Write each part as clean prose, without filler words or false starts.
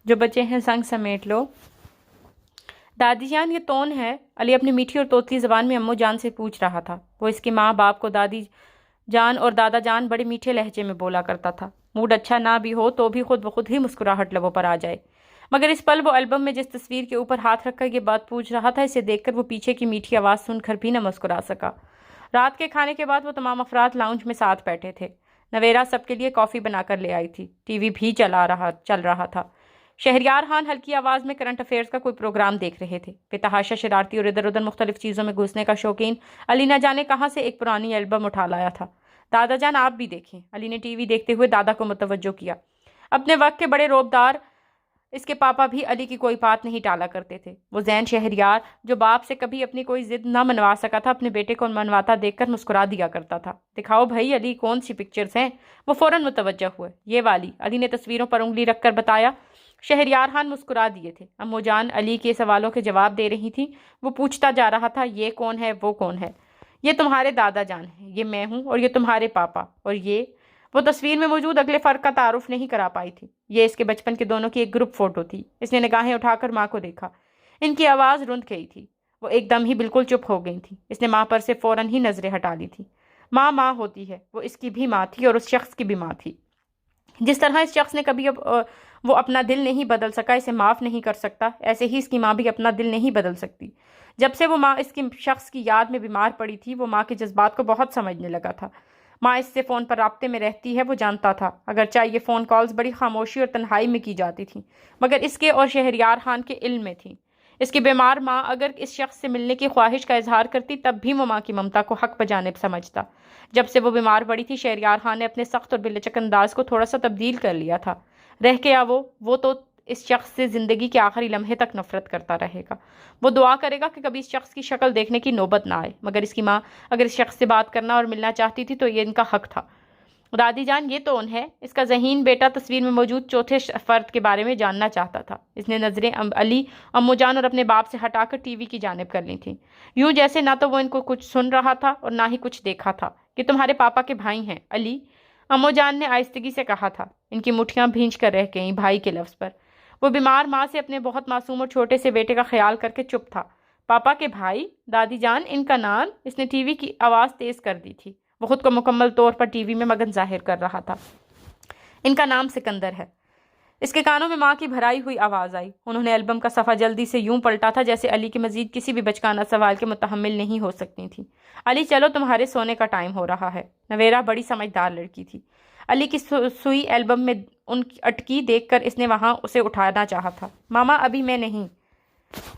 جو بچے ہیں سنگ سمیٹ لو۔ دادی جان یہ کون ہے؟ علی اپنی میٹھی اور توتلی زبان میں امو جان سے پوچھ رہا تھا۔ وہ اس کی ماں باپ کو دادی جان اور دادا جان بڑے میٹھے لہجے میں بولا کرتا تھا۔ موڈ اچھا نہ بھی ہو تو بھی خود بخود ہی مسکراہٹ لبوں پر آ جائے، مگر اس پل وہ البم میں جس تصویر کے اوپر ہاتھ رکھ کر یہ بات پوچھ رہا تھا، اسے دیکھ کر وہ پیچھے کی میٹھی آواز سن کر بھی نہ مسکرا سکا۔ رات کے کھانے کے بعد وہ تمام افراد لاؤنج میں ساتھ بیٹھے تھے۔ نویرا سب کے لیے کافی بنا کر لے آئی تھی۔ ٹی وی بھی چل رہا تھا۔ شہریار خان ہلکی آواز میں کرنٹ افیئرز کا کوئی پروگرام دیکھ رہے تھے۔ بے تحاشا شرارتی اور ادھر ادھر مختلف چیزوں میں گھسنے کا شوقین علی نہ جانے کہاں سے ایک پرانی البم اٹھا لایا تھا۔ دادا جان آپ بھی دیکھیں۔ علی نے ٹی وی دیکھتے ہوئے دادا کو متوجہ کیا۔ اپنے وقت کے بڑے روبدار اس کے پاپا بھی علی کی کوئی بات نہیں ٹالا کرتے تھے۔ وہ زین شہریار جو باپ سے کبھی اپنی کوئی ضد نہ منوا سکا تھا، اپنے بیٹے کو منواتا دیکھ کر مسکرا دیا کرتا تھا۔ دکھاؤ بھائی علی، کون سی پکچرز ہیں؟ وہ فوراً متوجہ ہوئے۔ یہ والی، علی نے تصویروں پر انگلی رکھ کر بتایا۔ شہریار خان مسکرا دیے تھے۔ امو جان علی کے سوالوں کے جواب دے رہی تھی۔ وہ پوچھتا جا رہا تھا، یہ کون ہے، وہ کون ہے؟ یہ تمہارے دادا جان ہیں، یہ میں ہوں، اور یہ تمہارے پاپا، اور یہ وہ تصویر میں موجود اگلے فرد کا تعارف نہیں کرا پائی تھی۔ یہ اس کے بچپن کے دونوں کی ایک گروپ فوٹو تھی۔ اس نے نگاہیں اٹھا کر ماں کو دیکھا۔ ان کی آواز رند گئی تھی۔ وہ ایک دم ہی بالکل چپ ہو گئی تھی۔ اس نے ماں پر سے فوراً ہی نظریں ہٹا لی تھی۔ ماں ماں ہوتی ہے، وہ اس کی بھی ماں تھی اور اس شخص کی بھی ماں تھی۔ جس طرح اس شخص نے کبھی وہ اپنا دل نہیں بدل سکا، اسے معاف نہیں کر سکتا، ایسے ہی اس کی ماں بھی اپنا دل نہیں بدل سکتی۔ جب سے وہ ماں اس کی شخص کی یاد میں بیمار پڑی تھی، وہ ماں کے جذبات کو بہت سمجھنے لگا تھا۔ ماں اس سے فون پر رابطے میں رہتی ہے، وہ جانتا تھا، اگرچہ یہ فون کالز بڑی خاموشی اور تنہائی میں کی جاتی تھیں، مگر اس کے اور شہریار خان کے علم میں تھیں۔ اس کی بیمار ماں اگر اس شخص سے ملنے کی خواہش کا اظہار کرتی، تب بھی وہ ماں کی ممتا کو حق بجانب سمجھتا۔ جب سے وہ بیمار پڑی تھی، شہریار خان نے اپنے سخت اور بلچک انداز کو تھوڑا سا تبدیل کر لیا تھا۔ رہ گیا وہ تو اس شخص سے زندگی کے آخری لمحے تک نفرت کرتا رہے گا۔ وہ دعا کرے گا کہ کبھی اس شخص کی شکل دیکھنے کی نوبت نہ آئے، مگر اس کی ماں اگر اس شخص سے بات کرنا اور ملنا چاہتی تھی تو یہ ان کا حق تھا۔ دادی جان یہ کون ہے؟ اس کا ذہین بیٹا تصویر میں موجود چوتھے فرد کے بارے میں جاننا چاہتا تھا۔ اس نے نظریں علی، امو جان اور اپنے باپ سے ہٹا کر ٹی وی کی جانب کر لی تھیں، یوں جیسے نہ تو وہ ان کو کچھ سن رہا تھا اور نہ ہی کچھ دیکھا تھا۔ کہ تمہارے پاپا کے بھائی ہیں علی، امو جان نے آہستگی سے کہا تھا۔ ان کی مٹھیاں بھینچ کر رہ گئیں بھائی کے لفظ پر۔ وہ بیمار ماں سے اپنے بہت معصوم اور چھوٹے سے بیٹے کا خیال کر کے چپ تھا۔ پاپا کے بھائی؟ دادی جان ان کا نام؟ اس نے ٹی وی کی آواز تیز کر دی تھی۔ وہ خود کو مکمل طور پر ٹی وی میں مگن ظاہر کر رہا تھا۔ ان کا نام سکندر ہے۔ اس کے کانوں میں ماں کی بھرائی ہوئی آواز آئی۔ انہوں نے البم کا صفحہ جلدی سے یوں پلٹا تھا جیسے علی کے مزید کسی بھی بچکانہ سوال کے متحمل نہیں ہو سکتی تھی۔ علی چلو تمہارے سونے کا ٹائم ہو رہا ہے۔ نویرا بڑی سمجھدار لڑکی تھی۔ علی کی سوئی البم میں ان کی اٹکی دیکھ کر اس نے وہاں اسے اٹھانا چاہا تھا۔ ماما ابھی میں نہیں،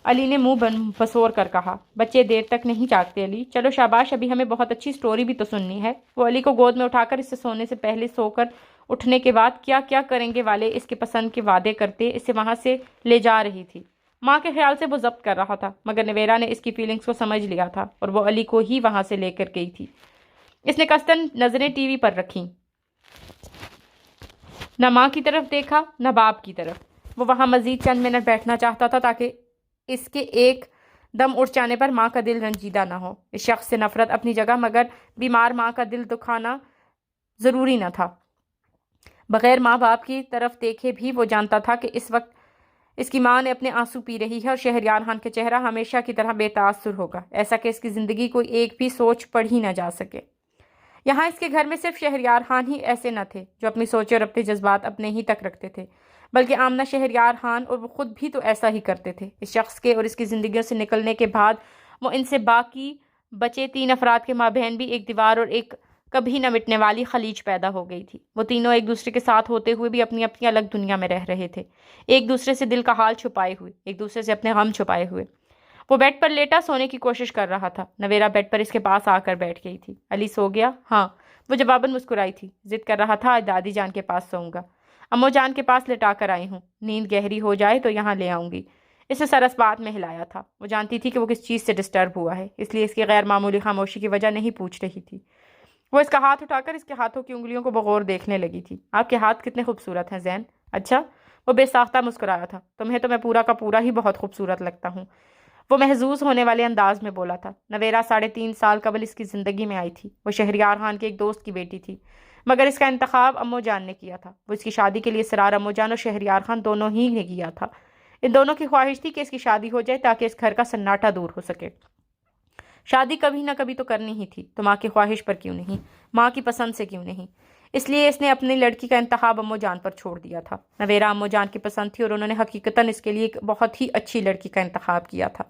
علی نے منہ بسور کر کہا۔ بچے دیر تک نہیں جاگتے علی، چلو شاباش، ابھی ہمیں بہت اچھی سٹوری بھی تو سننی ہے۔ وہ علی کو گود میں اٹھا کر اس سے سونے سے پہلے سو کر اٹھنے کے بعد کیا کیا کریں گے والے اس کے پسند کے وعدے کرتے اسے وہاں سے لے جا رہی تھی۔ ماں کے خیال سے وہ ضبط کر رہا تھا، مگر نویرا نے اس کی فیلنگز کو سمجھ لیا تھا اور وہ علی کو ہی وہاں سے لے کر گئی تھی۔ اس نے قصداً نظریں ٹی وی پر رکھیں، نہ ماں کی طرف دیکھا نہ باپ کی طرف۔ وہ وہاں مزید چند منٹ بیٹھنا چاہتا تھا تاکہ اس کے ایک دم اٹھ جانے پر ماں کا دل رنجیدہ نہ ہو۔ اس شخص سے نفرت اپنی جگہ، مگر بیمار ماں کا دل دکھانا ضروری نہ تھا۔ بغیر ماں باپ کی طرف دیکھے بھی وہ جانتا تھا کہ اس وقت اس کی ماں نے اپنے آنسو پی رہی ہے اور شہریار خان کے چہرہ ہمیشہ کی طرح بے تاثر ہوگا، ایسا کہ اس کی زندگی کوئی ایک بھی سوچ پڑھ ہی نہ جا سکے۔ یہاں اس کے گھر میں صرف شہریار خان ہی ایسے نہ تھے جو اپنی سوچیں اور اپنے جذبات اپنے ہی تک رکھتے تھے، بلکہ آمنہ، شہریار خان اور وہ خود بھی تو ایسا ہی کرتے تھے۔ اس شخص کے اور اس کی زندگیوں سے نکلنے کے بعد وہ ان سے باقی بچے تین افراد کے مابین بھی ایک دیوار اور ایک کبھی نہ مٹنے والی خلیج پیدا ہو گئی تھی۔ وہ تینوں ایک دوسرے کے ساتھ ہوتے ہوئے بھی اپنی اپنی الگ دنیا میں رہ رہے تھے، ایک دوسرے سے دل کا حال چھپائے ہوئے، ایک دوسرے سے اپنے غم چھپائے ہوئے۔ وہ بیڈ پر لیٹا سونے کی کوشش کر رہا تھا۔ نویرا بیڈ پر اس کے پاس آ کر بیٹھ گئی تھی۔ علی سو گیا؟ ہاں، وہ جواباً مسکرائی تھی۔ ضد کر رہا تھا، آج دادی جان کے پاس سوؤں گا، امو جان کے پاس لٹا کر آئی ہوں، نیند گہری ہو جائے تو یہاں لے آؤں گی۔ اس نے سر اس بات میں ہلایا تھا۔ وہ جانتی تھی کہ وہ کس چیز سے ڈسٹرب ہوا ہے، اس لیے اس کی غیر معمولی خاموشی کی وجہ نہیں پوچھ رہی تھی۔ وہ اس کا ہاتھ اٹھا کر اس کے ہاتھوں کی انگلیوں کو بغور دیکھنے لگی تھی۔ آپ کے ہاتھ کتنے خوبصورت ہیں زین۔ اچھا؟ وہ بے ساختہ مسکرایا تھا۔ تمہیں تو میں پورا کا پورا ہی بہت خوبصورت لگتا ہوں، وہ محظوظ ہونے والے انداز میں بولا تھا۔ نویرا 3.5 سال قبل اس کی زندگی میں آئی تھی۔ وہ شہریار خان کے ایک دوست کی بیٹی تھی۔ مگر اس کا انتخاب امو جان نے کیا تھا۔ وہ اس کی شادی کے لیے اصرار امو جان اور شہریار خان دونوں ہی نے کیا تھا۔ ان دونوں کی خواہش تھی کہ اس کی شادی ہو جائے تاکہ اس گھر کا سناٹا دور ہو سکے۔ شادی کبھی نہ کبھی تو کرنی ہی تھی، تو ماں کی خواہش پر کیوں نہیں، ماں کی پسند سے کیوں نہیں؟ اس لیے اس نے اپنی لڑکی کا انتخاب امو جان پر چھوڑ دیا تھا۔ نویرا امو جان کی پسند تھی اور انہوں نے حقیقتاً اس کے لیے ایک بہت ہی اچھی لڑکی کا انتخاب کیا تھا۔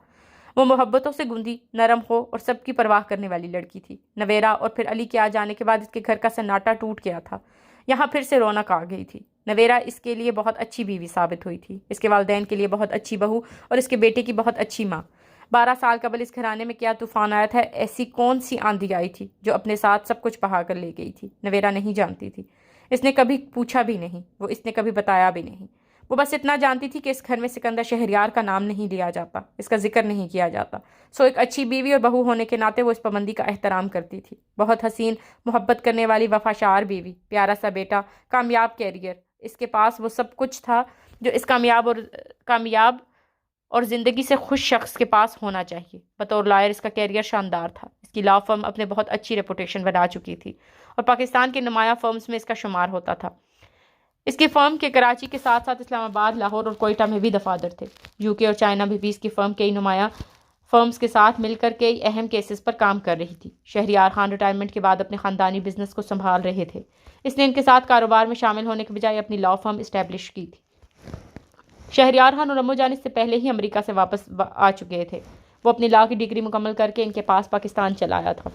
وہ محبتوں سے گندی، نرم ہو اور سب کی پرواہ کرنے والی لڑکی تھی۔ نویرا اور پھر علی کے آ جانے کے بعد اس کے گھر کا سناٹا ٹوٹ گیا تھا، یہاں پھر سے رونق آ گئی تھی۔ نویرا اس کے لیے بہت اچھی بیوی ثابت ہوئی تھی، اس کے والدین کے لیے بہت اچھی بہو اور اس کے بیٹے کی بہت اچھی ماں۔ 12 سال قبل اس گھرانے میں کیا طوفان آیا تھا، ایسی کون سی آندھی آئی تھی جو اپنے ساتھ سب کچھ بہا کر لے گئی تھی، نویرا نہیں جانتی تھی۔ اس نے کبھی پوچھا بھی نہیں، وہ اس نے کبھی بتایا بھی نہیں۔ وہ بس اتنا جانتی تھی کہ اس گھر میں سکندر شہریار کا نام نہیں لیا جاتا، اس کا ذکر نہیں کیا جاتا۔ سو ایک اچھی بیوی اور بہو ہونے کے ناطے وہ اس پابندی کا احترام کرتی تھی۔ بہت حسین، محبت کرنے والی، وفاشار بیوی، پیارا سا بیٹا، کامیاب کیریئر، اس کے پاس وہ سب کچھ تھا جو اس کامیاب اور زندگی سے خوش شخص کے پاس ہونا چاہیے۔ بطور لائر اس کا کیریئر شاندار تھا، اس کی لا فرم اپنے بہت اچھی ریپوٹیشن بنا چکی تھی اور پاکستان کے نمایاں فرمز میں اس کا شمار ہوتا تھا۔ اس کی فرم کے کراچی کے ساتھ ساتھ اسلام آباد، لاہور اور کوئٹہ میں بھی دفاتر تھے۔ UK اور چائنا میں بھی اس کی فرم کئی نمایاں فرمز کے ساتھ مل کر کئی اہم کیسز پر کام کر رہی تھی۔ شہریار خان ریٹائرمنٹ کے بعد اپنے خاندانی بزنس کو سنبھال رہے تھے۔ اس نے ان کے ساتھ کاروبار میں شامل ہونے کے بجائے اپنی لا فرم اسٹیبلش کی تھی۔ شہریار خان اور امو جان اس سے پہلے ہی امریکہ سے واپس آ چکے تھے۔ وہ اپنی لا کی ڈگری مکمل کر کے ان کے پاس پاکستان چلا آیا تھا۔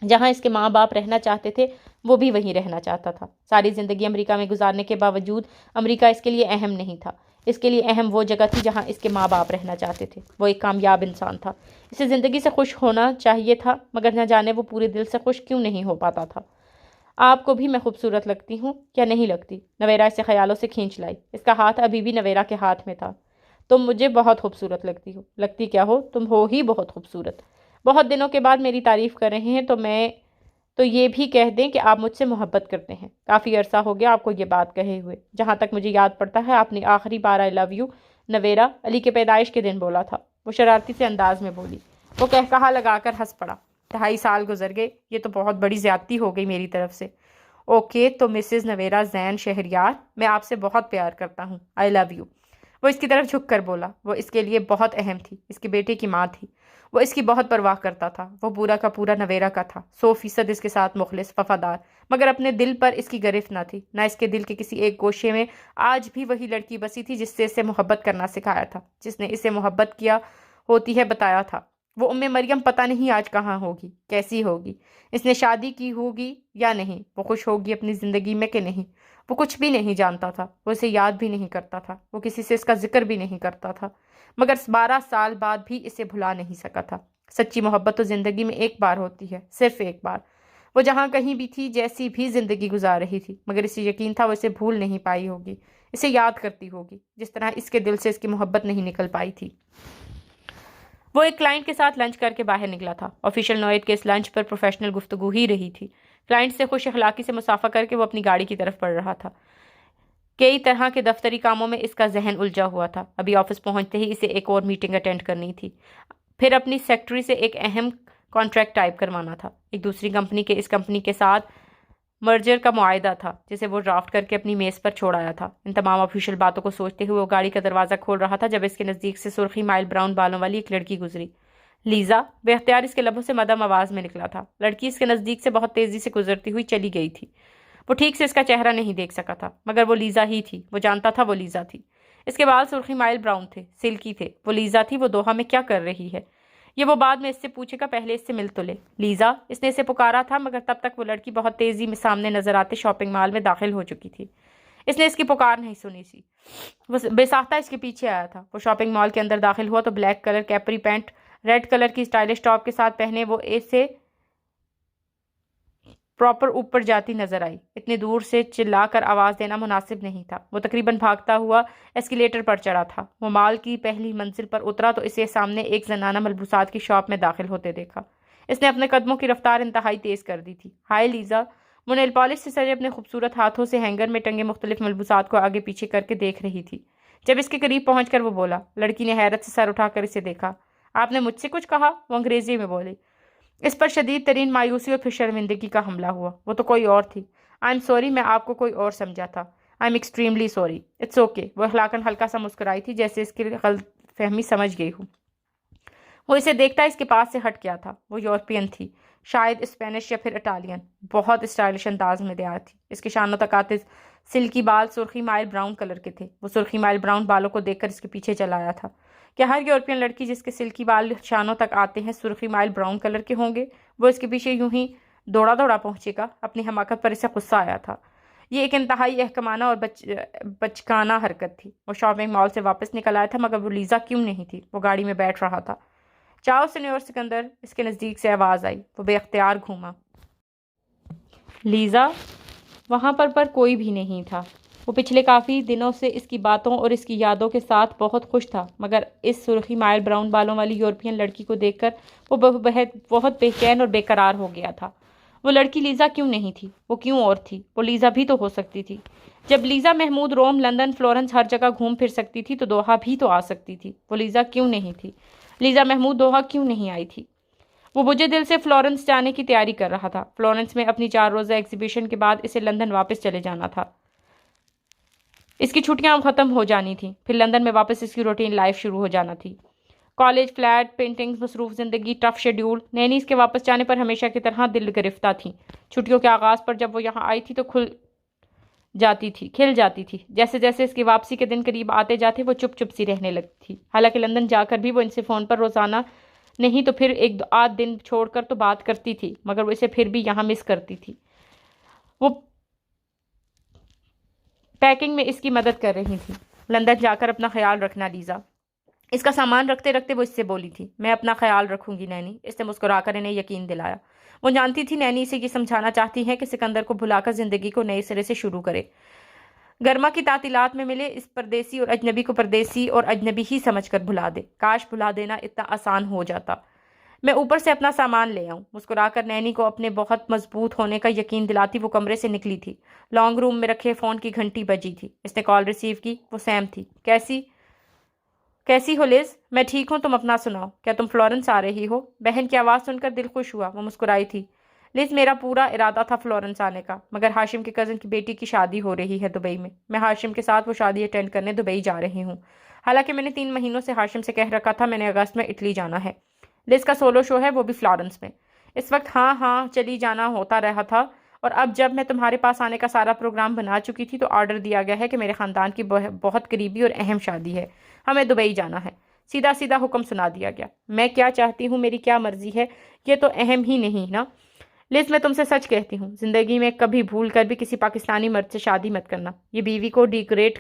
جہاں اس کے ماں باپ رہنا چاہتے تھے وہ بھی وہیں رہنا چاہتا تھا۔ ساری زندگی امریکہ میں گزارنے کے باوجود امریکہ اس کے لیے اہم نہیں تھا۔ اس کے لیے اہم وہ جگہ تھی جہاں اس کے ماں باپ رہنا چاہتے تھے۔ وہ ایک کامیاب انسان تھا، اسے زندگی سے خوش ہونا چاہیے تھا، مگر نہ جانے وہ پورے دل سے خوش کیوں نہیں ہو پاتا تھا۔ آپ کو بھی میں خوبصورت لگتی ہوں کیا نہیں لگتی؟ نویرا اسے خیالوں سے کھینچ لائی۔ اس کا ہاتھ ابھی بھی نویرا کے ہاتھ میں تھا۔ تم مجھے بہت خوبصورت لگتی ہو۔ لگتی کیا ہو، تم ہو ہی بہت خوبصورت۔ بہت دنوں کے بعد میری تعریف کر رہے ہیں تو یہ بھی کہہ دیں کہ آپ مجھ سے محبت کرتے ہیں۔ کافی عرصہ ہو گیا آپ کو یہ بات کہے ہوئے۔ جہاں تک مجھے یاد پڑتا ہے آپ نے آخری بار آئی لو یو نویرا علی کے پیدائش کے دن بولا تھا۔ وہ شرارتی سے انداز میں بولی۔ وہ کہا لگا کر ہنس پڑا۔ 2.5 سال گزر گئے، یہ تو بہت بڑی زیادتی ہو گئی میری طرف سے۔ اوکے تو مسز نویرا زین شہریار، میں آپ سے بہت پیار کرتا ہوں، آئی لو یو۔ وہ اس کی طرف جھک کر بولا۔ وہ اس کے لیے بہت اہم تھی، اس کے بیٹے کی ماں تھی۔ وہ اس کی بہت پرواہ کرتا تھا۔ وہ پورا کا پورا نویرا کا تھا، 100% اس کے ساتھ مخلص، وفادار، مگر اپنے دل پر اس کی گرفت نہ تھی، نہ اس کے دل کے کسی ایک گوشے میں آج بھی وہی لڑکی بسی تھی جس سے اسے محبت کرنا سکھایا تھا، جس نے اسے محبت کیا ہوتی ہے بتایا تھا۔ وہ مریم پتہ نہیں آج کہاں ہوگی، کیسی ہوگی، اس نے شادی کی ہوگی یا نہیں، وہ خوش ہوگی اپنی زندگی میں کہ نہیں، وہ کچھ بھی نہیں جانتا تھا۔ وہ اسے یاد بھی نہیں کرتا تھا، وہ کسی سے اس کا ذکر بھی نہیں کرتا تھا، مگر 12 سال بعد بھی اسے بھلا نہیں سکا تھا۔ سچی محبت تو زندگی میں ایک بار ہوتی ہے، صرف ایک بار۔ وہ جہاں کہیں بھی تھی، جیسی بھی زندگی گزار رہی تھی، مگر اسے یقین تھا وہ اسے بھول نہیں پائی ہوگی، اسے یاد کرتی ہوگی، جس طرح اس کے دل سے اس کی محبت نہیں نکل پائی تھی۔ وہ ایک کلائنٹ کے ساتھ لنچ کر کے باہر نکلا تھا۔ آفیشیل نوعیت کے اس لنچ پر پروفیشنل گفتگو ہی رہی تھی۔ کلائنٹ سے خوش اخلاقی سے مسافہ کر کے وہ اپنی گاڑی کی طرف بڑھ رہا تھا۔ کئی طرح کے دفتری کاموں میں اس کا ذہن الجھا ہوا تھا۔ ابھی آفس پہنچتے ہی اسے ایک اور میٹنگ اٹینڈ کرنی تھی، پھر اپنی سیکرٹری سے ایک اہم کانٹریکٹ ٹائپ کروانا تھا۔ ایک دوسری کمپنی کے اس کمپنی کے ساتھ مرجر کا معاہدہ تھا جسے وہ ڈرافٹ کر کے اپنی میز پر چھوڑ آیا تھا۔ ان تمام آفیشیل باتوں کو سوچتے ہوئے وہ گاڑی کا دروازہ کھول رہا تھا جب اس کے نزدیک سے سرخی مائل براؤن بالوں والی ایک لڑکی گزری۔ لیزا، بے اختیار اس کے لبوں سے مدھم آواز میں نکلا تھا۔ لڑکی اس کے نزدیک سے بہت تیزی سے گزرتی ہوئی چلی گئی تھی۔ وہ ٹھیک سے اس کا چہرہ نہیں دیکھ سکا تھا، مگر وہ لیزا ہی تھی، وہ جانتا تھا وہ لیزا تھی۔ اس کے بال سرخی مائل براؤن تھے، سلکی تھے۔ وہ لیزا تھی۔ وہ دوحہ میں کیا کر رہی ہے یہ وہ بعد میں اس سے پوچھے گا، پہلے اس سے مل تو لے۔ لیزا، اس نے اسے پکارا تھا، مگر تب تک وہ لڑکی بہت تیزی میں سامنے نظر آتے شاپنگ مال میں داخل ہو چکی تھی۔ اس نے اس کی پکار نہیں سنی سی، وہ بے ساختہ اس کے پیچھے آیا تھا۔ وہ شاپنگ مال کے اندر داخل ہوا تو black colour capri pant, red colour کی اسٹائلش ٹاپ کے ساتھ پہنے وہ اسے پراپر اوپر جاتی نظر آئی۔ اتنی دور سے چلا کر آواز دینا مناسب نہیں تھا۔ وہ تقریباً بھاگتا ہوا ایسکیلیٹر پر چڑھا تھا۔ وہ مال کی پہلی منزل پر اترا تو اسے سامنے ایک زنانہ ملبوسات کی شاپ میں داخل ہوتے دیکھا۔ اس نے اپنے قدموں کی رفتار انتہائی تیز کر دی تھی۔ ہائے لیزا، وہ نیل پالش سے سجے اپنے خوبصورت ہاتھوں سے ہینگر میں ٹنگے مختلف ملبوسات کو آگے پیچھے کر کے دیکھ رہی تھی۔ جب اس کے قریب پہنچ کر وہ بولا، لڑکی نے حیرت سے سر اٹھا کر اسے دیکھا۔ آپ نے مجھ سے کچھ کہا؟ وہ انگریزی میں بولی۔ اس پر شدید ترین مایوسی اور پھر شرمندگی کا حملہ ہوا۔ وہ تو کوئی اور تھی، آئی ایم سوری، میں آپ کو کوئی اور سمجھا تھا. I am extremely sorry. It's okay. وہ اخلاقاً ہلکا سا مسکرائی تھی جیسے اس کی غلط فہمی سمجھ گئی ہوں. وہ اسے دیکھتا اس کے پاس سے ہٹ گیا تھا. وہ یورپین تھی، شاید اسپینش یا پھر اٹالین. بہت اسٹائلش انداز میں تیار تھی. اس کے شانوں تک آتے سلکی بال سرخی مائل براؤن کلر کے تھے. وہ سرخی مائل براؤن بالوں کو دیکھ کر اس کے پیچھے چلا آیا تھا. کیا ہر یورپین لڑکی جس کے سلکی بال شانوں تک آتے ہیں سرخی مائل براؤن کلر کے ہوں گے؟ وہ اس کے پیچھے یوں ہی دوڑا دوڑا پہنچے گا. اپنی حماقت پر اسے غصہ آیا تھا. یہ ایک انتہائی احکامانہ اور بچکانہ حرکت تھی. وہ شاپنگ مال سے واپس نکل آیا تھا مگر وہ لیزا کیوں نہیں تھی؟ وہ گاڑی میں بیٹھ رہا تھا. چاؤ سینیور سکندر، اس کے نزدیک سے آواز آئی. وہ بے اختیار گھوما. لیزا. وہاں پر کوئی بھی نہیں تھا. وہ پچھلے کافی دنوں سے اس کی باتوں اور اس کی یادوں کے ساتھ بہت خوش تھا مگر اس سرخی مائل براؤن بالوں والی یورپین لڑکی کو دیکھ کر وہ بہت بے چین اور بے قرار ہو گیا تھا. وہ لڑکی لیزا کیوں نہیں تھی؟ وہ کیوں اور تھی؟ وہ لیزا بھی تو ہو سکتی تھی. جب لیزا محمود روم لندن فلورنس ہر جگہ گھوم پھر سکتی تھی تو دوحہ بھی تو آ سکتی تھی. وہ لیزا کیوں نہیں تھی؟ لیزا محمود دوحہ کیوں نہیں آئی تھی؟ وہ بجے دل سے فلورنس جانے کی تیاری کر رہا تھا. فلورنس میں اپنی 4 روزہ ایگزیبیشن کے بعد اسے لندن واپس چلے جانا تھا. اس کی چھٹیاں اب ختم ہو جانی تھیں. پھر لندن میں واپس اس کی روٹین لائف شروع ہو جانا تھی. کالج، فلیٹ، پینٹنگز، مصروف زندگی، ٹف شیڈیول. نینی اس کے واپس جانے پر ہمیشہ کی طرح دل گرفتہ تھیں. چھٹیوں کے آغاز پر جب وہ یہاں آئی تھی تو کھل جاتی تھی. جیسے جیسے اس کی واپسی کے دن قریب آتے جاتے وہ چپ چپ سی رہنے لگتی تھی. حالانکہ لندن جا کر بھی وہ ان سے فون پر روزانہ نہیں تو پھر ایک آدھ دن چھوڑ کر تو بات کرتی تھی مگر وہ اسے پھر بھی یہاں مس کرتی تھی. وہ پیکنگ میں اس کی مدد کر رہی تھی. لندن جا کر اپنا خیال رکھنا لیزا. اس کا سامان رکھتے رکھتے وہ اس سے بولی تھی. میں اپنا خیال رکھوں گی نینی. اس نے مسکرا کر انہیں یقین دلایا. وہ جانتی تھی نینی اسے یہ سمجھانا چاہتی ہے کہ سکندر کو بھلا کر زندگی کو نئے سرے سے شروع کرے. گرما کی تعطیلات میں ملے اس پردیسی اور اجنبی کو پردیسی اور اجنبی ہی سمجھ کر بھلا دے. کاش بھلا دینا اتنا آسان ہو جاتا. میں اوپر سے اپنا سامان لے آؤں. مسکرا کر نینی کو اپنے بہت مضبوط ہونے کا یقین دلاتی وہ کمرے سے نکلی تھی. لانگ روم میں رکھے فون کی گھنٹی بجی تھی. اس نے کال ریسیو کی. وہ سیم تھی. کیسی ہو لیز؟ میں ٹھیک ہوں. تم اپنا سناؤ. کیا تم فلورنس آ رہی ہو؟ بہن کی آواز سن کر دل خوش ہوا. وہ مسکرائی تھی. لیز میرا پورا ارادہ تھا فلورنس آنے کا مگر ہاشم کے کزن کی بیٹی کی شادی ہو رہی ہے دبئی میں. میں ہاشم کے ساتھ وہ شادی اٹینڈ کرنے دبئی جا رہی ہوں. حالانکہ میں نے 3 مہینوں سے ہاشم سے کہہ رکھا تھا میں نے اگست میں اٹلی جانا ہے. لیز کا سولو شو ہے وہ بھی فلورنس میں. اس وقت ہاں چلی جانا ہوتا رہا تھا اور اب جب میں تمہارے پاس آنے کا سارا پروگرام بنا چکی تھی تو آرڈر دیا گیا ہے کہ میرے خاندان کی بہت قریبی اور اہم شادی ہے. ہمیں دبئی جانا ہے. سیدھا سیدھا حکم سنا دیا گیا. میں کیا چاہتی ہوں، میری کیا مرضی ہے، یہ تو اہم ہی نہیں نا. لیز میں تم سے سچ کہتی ہوں زندگی میں کبھی بھول کر بھی کسی پاکستانی مرد سے شادی مت کرنا. یہ بیوی کو ڈیکوریٹ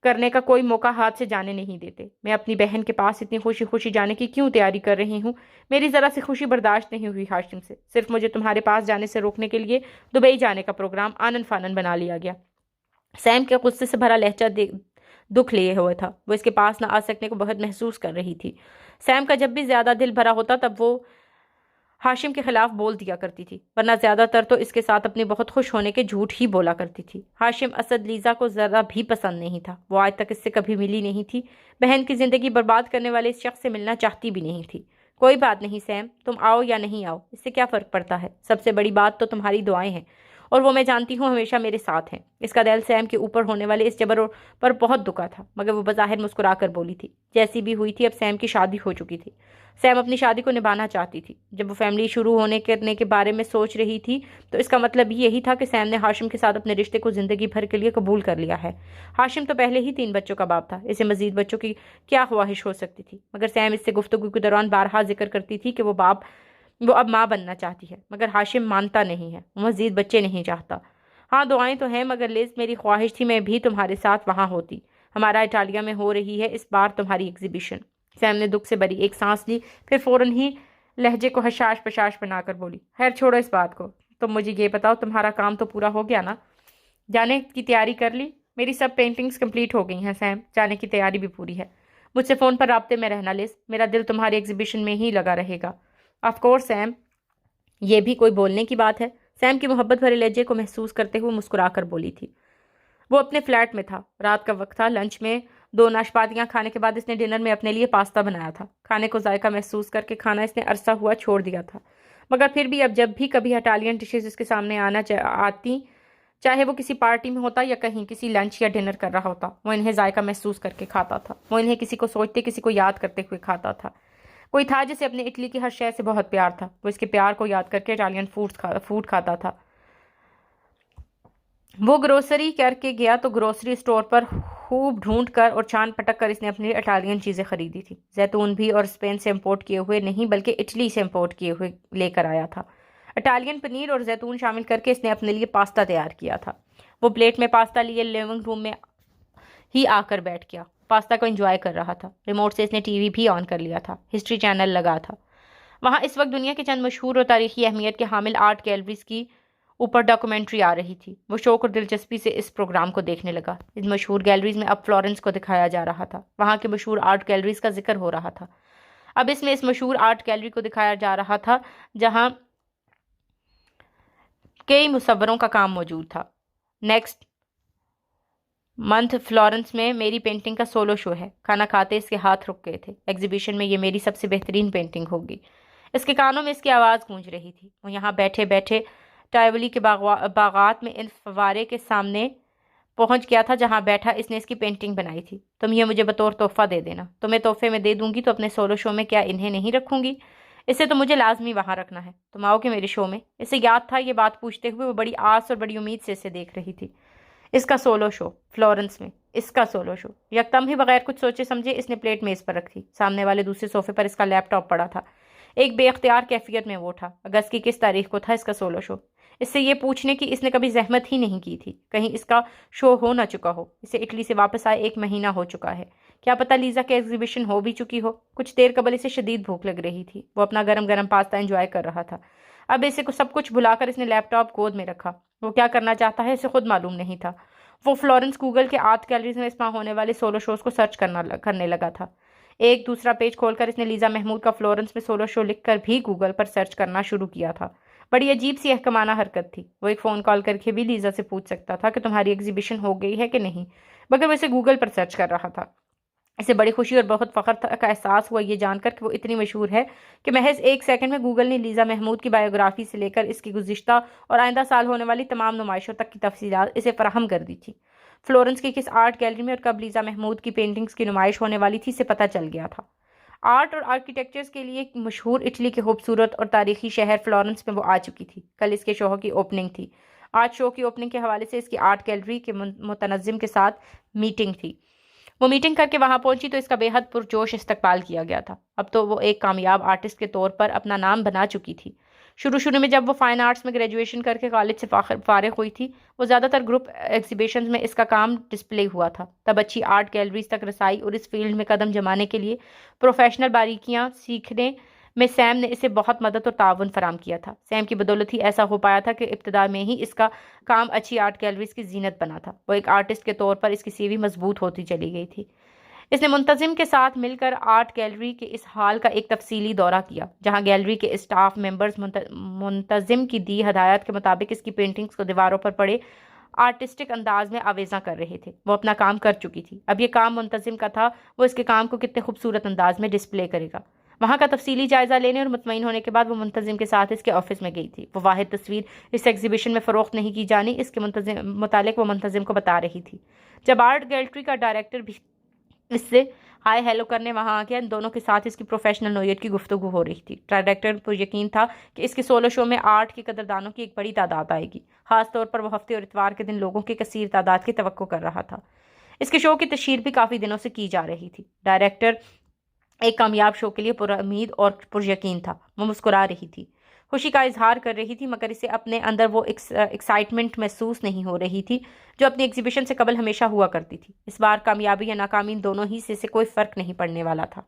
کرنے کا کوئی موقع ہاتھ سے جانے نہیں دیتے. میں اپنی بہن کے پاس اتنی خوشی خوشی جانے کی کیوں تیاری کر رہی ہوں؟ میری ذرا سی خوشی برداشت نہیں ہوئی ہاشم سے. صرف مجھے تمہارے پاس جانے سے روکنے کے لیے دبئی جانے کا پروگرام آنن فانن بنا لیا گیا. سیم کے غصے سے بھرا لہجہ دکھ لیے ہوئے تھا. وہ اس کے پاس نہ آ سکنے کو بہت محسوس کر رہی تھی. سیم کا جب بھی زیادہ دل بھرا ہوتا تب وہ ہاشم کے خلاف بول دیا کرتی تھی ورنہ زیادہ تر تو اس کے ساتھ اپنے بہت خوش ہونے کے جھوٹ ہی بولا کرتی تھی. ہاشم اسد لیزا کو ذرا بھی پسند نہیں تھا. وہ آج تک اس سے کبھی ملی نہیں تھی. بہن کی زندگی برباد کرنے والے اس شخص سے ملنا چاہتی بھی نہیں تھی. کوئی بات نہیں سیم، تم آؤ یا نہیں آؤ اس سے کیا فرق پڑتا ہے. سب سے بڑی بات تو تمہاری دعائیں ہیں اور وہ میں جانتی ہوں ہمیشہ میرے ساتھ ہیں. اس کا دل سیم کے اوپر ہونے والے اس جبر پر بہت دکھا تھا مگر وہ بظاہر مسکرا کر بولی تھی. جیسی بھی ہوئی تھی اب سیم کی شادی ہو چکی تھی. سیم اپنی شادی کو نبھانا چاہتی تھی. جب وہ فیملی شروع کرنے کے بارے میں سوچ رہی تھی تو اس کا مطلب یہی تھا کہ سیم نے ہاشم کے ساتھ اپنے رشتے کو زندگی بھر کے لیے قبول کر لیا ہے. ہاشم تو پہلے ہی 3 بچوں کا باپ تھا. اسے مزید بچوں کی کیا خواہش ہو سکتی تھی؟ مگر سیم اس سے گفتگو کے دوران بارہا ذکر کرتی تھی کہ وہ اب ماں بننا چاہتی ہے مگر ہاشم مانتا نہیں ہے. وہ مزید بچے نہیں چاہتا. ہاں دعائیں تو ہیں مگر لیز میری خواہش تھی میں بھی تمہارے ساتھ وہاں ہوتی. ہمارا اٹالیا میں ہو رہی ہے اس بار تمہاری ایگزیبیشن. سیم نے دکھ سے بھری ایک سانس لی پھر فوراً ہی لہجے کو حشاش پشاش بنا کر بولی. خیر چھوڑو اس بات کو. تم مجھے یہ بتاؤ تمہارا کام تو پورا ہو گیا نا؟ جانے کی تیاری کر لی؟ میری سب پینٹنگز کمپلیٹ ہو گئی ہیں سیم. جانے کی تیاری بھی پوری ہے. مجھ سے فون پر رابطے میں رہنا لیز. میرا دل تمہاری ایگزیبیشن میں ہی لگا رہے گا. Of course same. یہ بھی کوئی بولنے کی بات ہے؟ سیم کی محبت بھرے لہجے کو محسوس کرتے ہوئے مسکرا کر بولی تھی. وہ اپنے فلیٹ میں تھا. رات کا وقت تھا. لنچ میں 2 ناشپاتیاں کھانے کے بعد اس نے ڈنر میں اپنے لیے پاستا بنایا تھا. کھانے کو ذائقہ محسوس کر کے کھانا اس نے عرصہ ہوا چھوڑ دیا تھا مگر پھر بھی اب جب بھی کبھی اٹالین ڈشز اس کے سامنے آتی چاہے وہ کسی پارٹی میں ہوتا یا کہیں کسی لنچ یا ڈنر کر رہا ہوتا، وہ انہیں ذائقہ محسوس کر کے کھاتا تھا، وہ انہیں کسی کو سوچتے کسی کو یاد کرتے ہوئے کھاتا تھا۔ کوئی تھا جسے اپنے اٹلی کی ہر شے سے بہت پیار تھا، وہ اس کے پیار کو یاد کر کے اٹالین فوڈ کھاتا تھا۔ وہ گروسری کر کے گیا تو گروسری اسٹور پر خوب ڈھونڈ کر اور چھان پٹک کر اس نے اپنی اٹالین چیزیں خریدی تھی۔ زیتون بھی اور اسپین سے امپورٹ کیے ہوئے نہیں بلکہ اٹلی سے امپورٹ کیے ہوئے لے کر آیا تھا۔ اٹالین پنیر اور زیتون شامل کر کے اس نے اپنے لیے پاستا تیار کیا تھا۔ وہ پلیٹ میں پاستا لیے لیونگ روم میں ہی آ کر بیٹھ گیا، پاستا کو انجوائے کر رہا تھا۔ ریموٹ سے اس نے ٹی وی بھی آن کر لیا تھا، ہسٹری چینل لگا تھا۔ وہاں اس وقت دنیا کے چند مشہور اور تاریخی اہمیت کے حامل آرٹ گیلریز کی اوپر ڈاکومنٹری آ رہی تھی۔ وہ شوق اور دلچسپی سے اس پروگرام کو دیکھنے لگا۔ ان مشہور گیلریز میں اب فلورنس کو دکھایا جا رہا تھا، وہاں کے مشہور آرٹ گیلریز کا ذکر ہو رہا تھا۔ اب اس میں اس مشہور آرٹ گیلری کو دکھایا جا رہا تھا جہاں کئی مصوروں کا کام موجود تھا۔ نیکسٹ منتھ فلورنس میں میری پینٹنگ کا سولو شو ہے۔ کھانا کھاتے اس کے ہاتھ رک گئے تھے۔ ایگزیبیشن میں یہ میری سب سے بہترین پینٹنگ ہوگی۔ اس کے کانوں میں اس کی آواز گونج رہی تھی۔ وہ یہاں بیٹھے بیٹھے ٹائیولی کے باغات میں ان فوارے کے سامنے پہنچ گیا تھا جہاں بیٹھا اس نے اس کی پینٹنگ بنائی تھی۔ تم یہ مجھے بطور تحفہ دے دینا۔ تمہیں تحفے میں دے دوں گی تو اپنے سولو شو میں کیا انہیں نہیں رکھوں گی؟ اسے تو مجھے لازمی وہاں رکھنا ہے۔ تم آؤ گے میرے شو میں؟ اسے یاد تھا یہ بات پوچھتے ہوئے وہ بڑی آس اور بڑی امید سے اسے دیکھ رہی تھی۔ اس کا سولو شو فلورنس میں، اس کا سولو شو۔ یکدم ہی بغیر کچھ سوچے سمجھے اس نے پلیٹ میز پر رکھی۔ سامنے والے دوسرے صوفے پر اس کا لیپ ٹاپ پڑا تھا۔ ایک بے اختیار کیفیت میں وہ اٹھا۔ اگست کی کس تاریخ کو تھا اس کا سولو شو؟ اس سے یہ پوچھنے کی اس نے کبھی زحمت ہی نہیں کی تھی۔ کہیں اس کا شو ہو نہ چکا ہو؟ اسے اٹلی سے واپس آئے 1 مہینہ ہو چکا ہے۔ کیا پتہ لیزا کے ایگزیبیشن ہو بھی چکی ہو؟ کچھ دیر قبل اسے شدید بھوک لگ رہی تھی۔ وہ اپنا گرم گرم پاستا انجوائے کر رہا تھا۔ اب اسے سب کچھ بھلا کر اس نے لیپ ٹاپ گود میں رکھا۔ وہ کیا کرنا چاہتا ہے اسے خود معلوم نہیں تھا۔ وہ فلورنس گوگل کے آرٹ گیلریز میں اس ماہ ہونے والے سولو شوز کو سرچ کرنے لگا تھا۔ ایک دوسرا پیج کھول کر اس نے لیزا محمود کا فلورنس میں سولو شو لکھ کر بھی گوگل پر سرچ کرنا شروع کیا تھا۔ بڑی عجیب سی احکامانہ حرکت تھی۔ وہ ایک فون کال کر کے بھی لیزا سے پوچھ سکتا تھا کہ تمہاری ایگزیبیشن ہو گئی ہے کہ نہیں، مگر وہ اسے گوگل پر سرچ کر رہا تھا۔ اسے بڑی خوشی اور بہت فخر کا احساس ہوا یہ جان کر کہ وہ اتنی مشہور ہے کہ محض 1 سیکنڈ میں گوگل نے لیزا محمود کی بایوگرافی سے لے کر اس کی گزشتہ اور آئندہ سال ہونے والی تمام نمائشوں تک کی تفصیلات اسے فراہم کر دی تھی۔ فلورنس کی کس آرٹ گیلری میں اور کب لیزا محمود کی پینٹنگز کی نمائش ہونے والی تھی اسے پتہ چل گیا تھا۔ آرٹ اور آرکیٹیکچرز کے لیے مشہور اٹلی کے خوبصورت اور تاریخی شہر فلورنس میں وہ آ چکی تھی۔ کل اس کے شو کی اوپننگ تھی۔ آج شو کی اوپننگ کے حوالے سے اس کی آرٹ گیلری کے متنظم کے ساتھ میٹنگ تھی۔ وہ میٹنگ کر کے وہاں پہنچی تو اس کا بے حد پرجوش استقبال کیا گیا تھا۔ اب تو وہ ایک کامیاب آرٹسٹ کے طور پر اپنا نام بنا چکی تھی۔ شروع میں جب وہ فائن آرٹس میں گریجویشن کر کے کالج سے فارغ ہوئی تھی، وہ زیادہ تر گروپ ایگزیبیشنز میں اس کا کام ڈسپلے ہوا تھا۔ تب اچھی آرٹ گیلریز تک رسائی اور اس فیلڈ میں قدم جمانے کے لیے پروفیشنل باریکیاں سیکھنے میں سیم نے اسے بہت مدد اور تعاون فراہم کیا تھا۔ سیم کی بدولت ہی ایسا ہو پایا تھا کہ ابتدا میں ہی اس کا کام اچھی آرٹ گیلریز کی زینت بنا تھا۔ وہ ایک آرٹسٹ کے طور پر اس کی CV مضبوط ہوتی چلی گئی تھی۔ اس نے منتظم کے ساتھ مل کر آرٹ گیلری کے اس حال کا ایک تفصیلی دورہ کیا جہاں گیلری کے اسٹاف ممبرز منتظم کی دی ہدایات کے مطابق اس کی پینٹنگز کو دیواروں پر پڑے آرٹسٹک انداز میں آویزاں کر رہے تھے۔ وہ اپنا کام کر چکی تھی، اب یہ کام منتظم کا تھا وہ اس کے کام کو کتنے خوبصورت انداز میں ڈسپلے کرے گا۔ وہاں کا تفصیلی جائزہ لینے اور مطمئن ہونے کے بعد وہ منتظم کے ساتھ اس کے آفس میں گئی تھی۔ وہ واحد تصویر اس ایگزیبیشن میں فروخت نہیں کی جانی اس کے متعلق وہ منتظم کو بتا رہی تھی۔ جب آرٹ گیلری کا ڈائریکٹر بھی اس سے ہائی ہیلو کرنے وہاں آ گیا، ان دونوں کے ساتھ اس کی پروفیشنل نوعیت کی گفتگو ہو رہی تھی۔ ڈائریکٹر کو یقین تھا کہ اس کے سولو شو میں آرٹ کی قدردانوں کی ایک بڑی تعداد آئے گی۔ خاص طور پر وہ ہفتے اور اتوار کے دن لوگوں کی کثیر تعداد کی توقع کر رہا تھا۔ اس کے شو کی تشہیر بھی کافی دنوں سے کی جا رہی تھی۔ ڈائریکٹر ایک کامیاب شو کے لیے پر امید اور پر یقین تھا۔ وہ مسکرا رہی تھی، خوشی کا اظہار کر رہی تھی، مگر اسے اپنے اندر وہ ایکسائٹمنٹ محسوس نہیں ہو رہی تھی جو اپنی ایگزیبیشن سے قبل ہمیشہ ہوا کرتی تھی۔ اس بار کامیابی یا ناکامی دونوں ہی سے کوئی فرق نہیں پڑنے والا تھا۔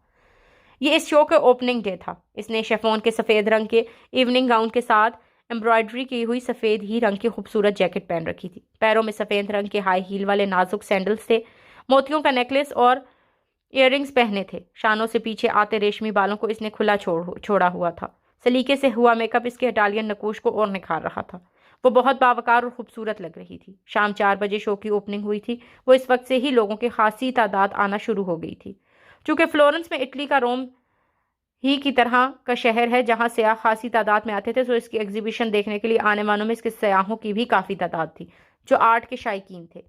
یہ اس شو کے اوپننگ ڈے تھا۔ اس نے شیفون کے سفید رنگ کے ایوننگ گاؤن کے ساتھ ایمبرائڈری کی ہوئی سفید ہی رنگ کی خوبصورت جیکٹ پہن رکھی تھی۔ پیروں میں سفید رنگ کے ہائی ہیل والے نازک سینڈلز تھے، موتیوں کا نیکلس اور ایئر رنگز پہنے تھے۔ شانوں سے پیچھے آتے ریشمی بالوں کو اس نے کھلا چھوڑا ہوا تھا۔ سلیقے سے ہوا میک اپ اس کے اٹالین نقوش کو اور نکھار رہا تھا۔ وہ بہت باوقار اور خوبصورت لگ رہی تھی۔ شام 4 بجے شو کی اوپننگ ہوئی تھی۔ وہ اس وقت سے ہی لوگوں کی خاصی تعداد آنا شروع ہو گئی تھی۔ چونکہ فلورنس میں اٹلی کا روم ہی کی طرح کا شہر ہے جہاں سیاح خاصی تعداد میں آتے تھے، تو اس کی ایگزیبیشن دیکھنے کے لیے آنے والوں میں اس کے سیاحوں کی بھی کافی تعداد تھی جو آرٹ کے شائقین تھے۔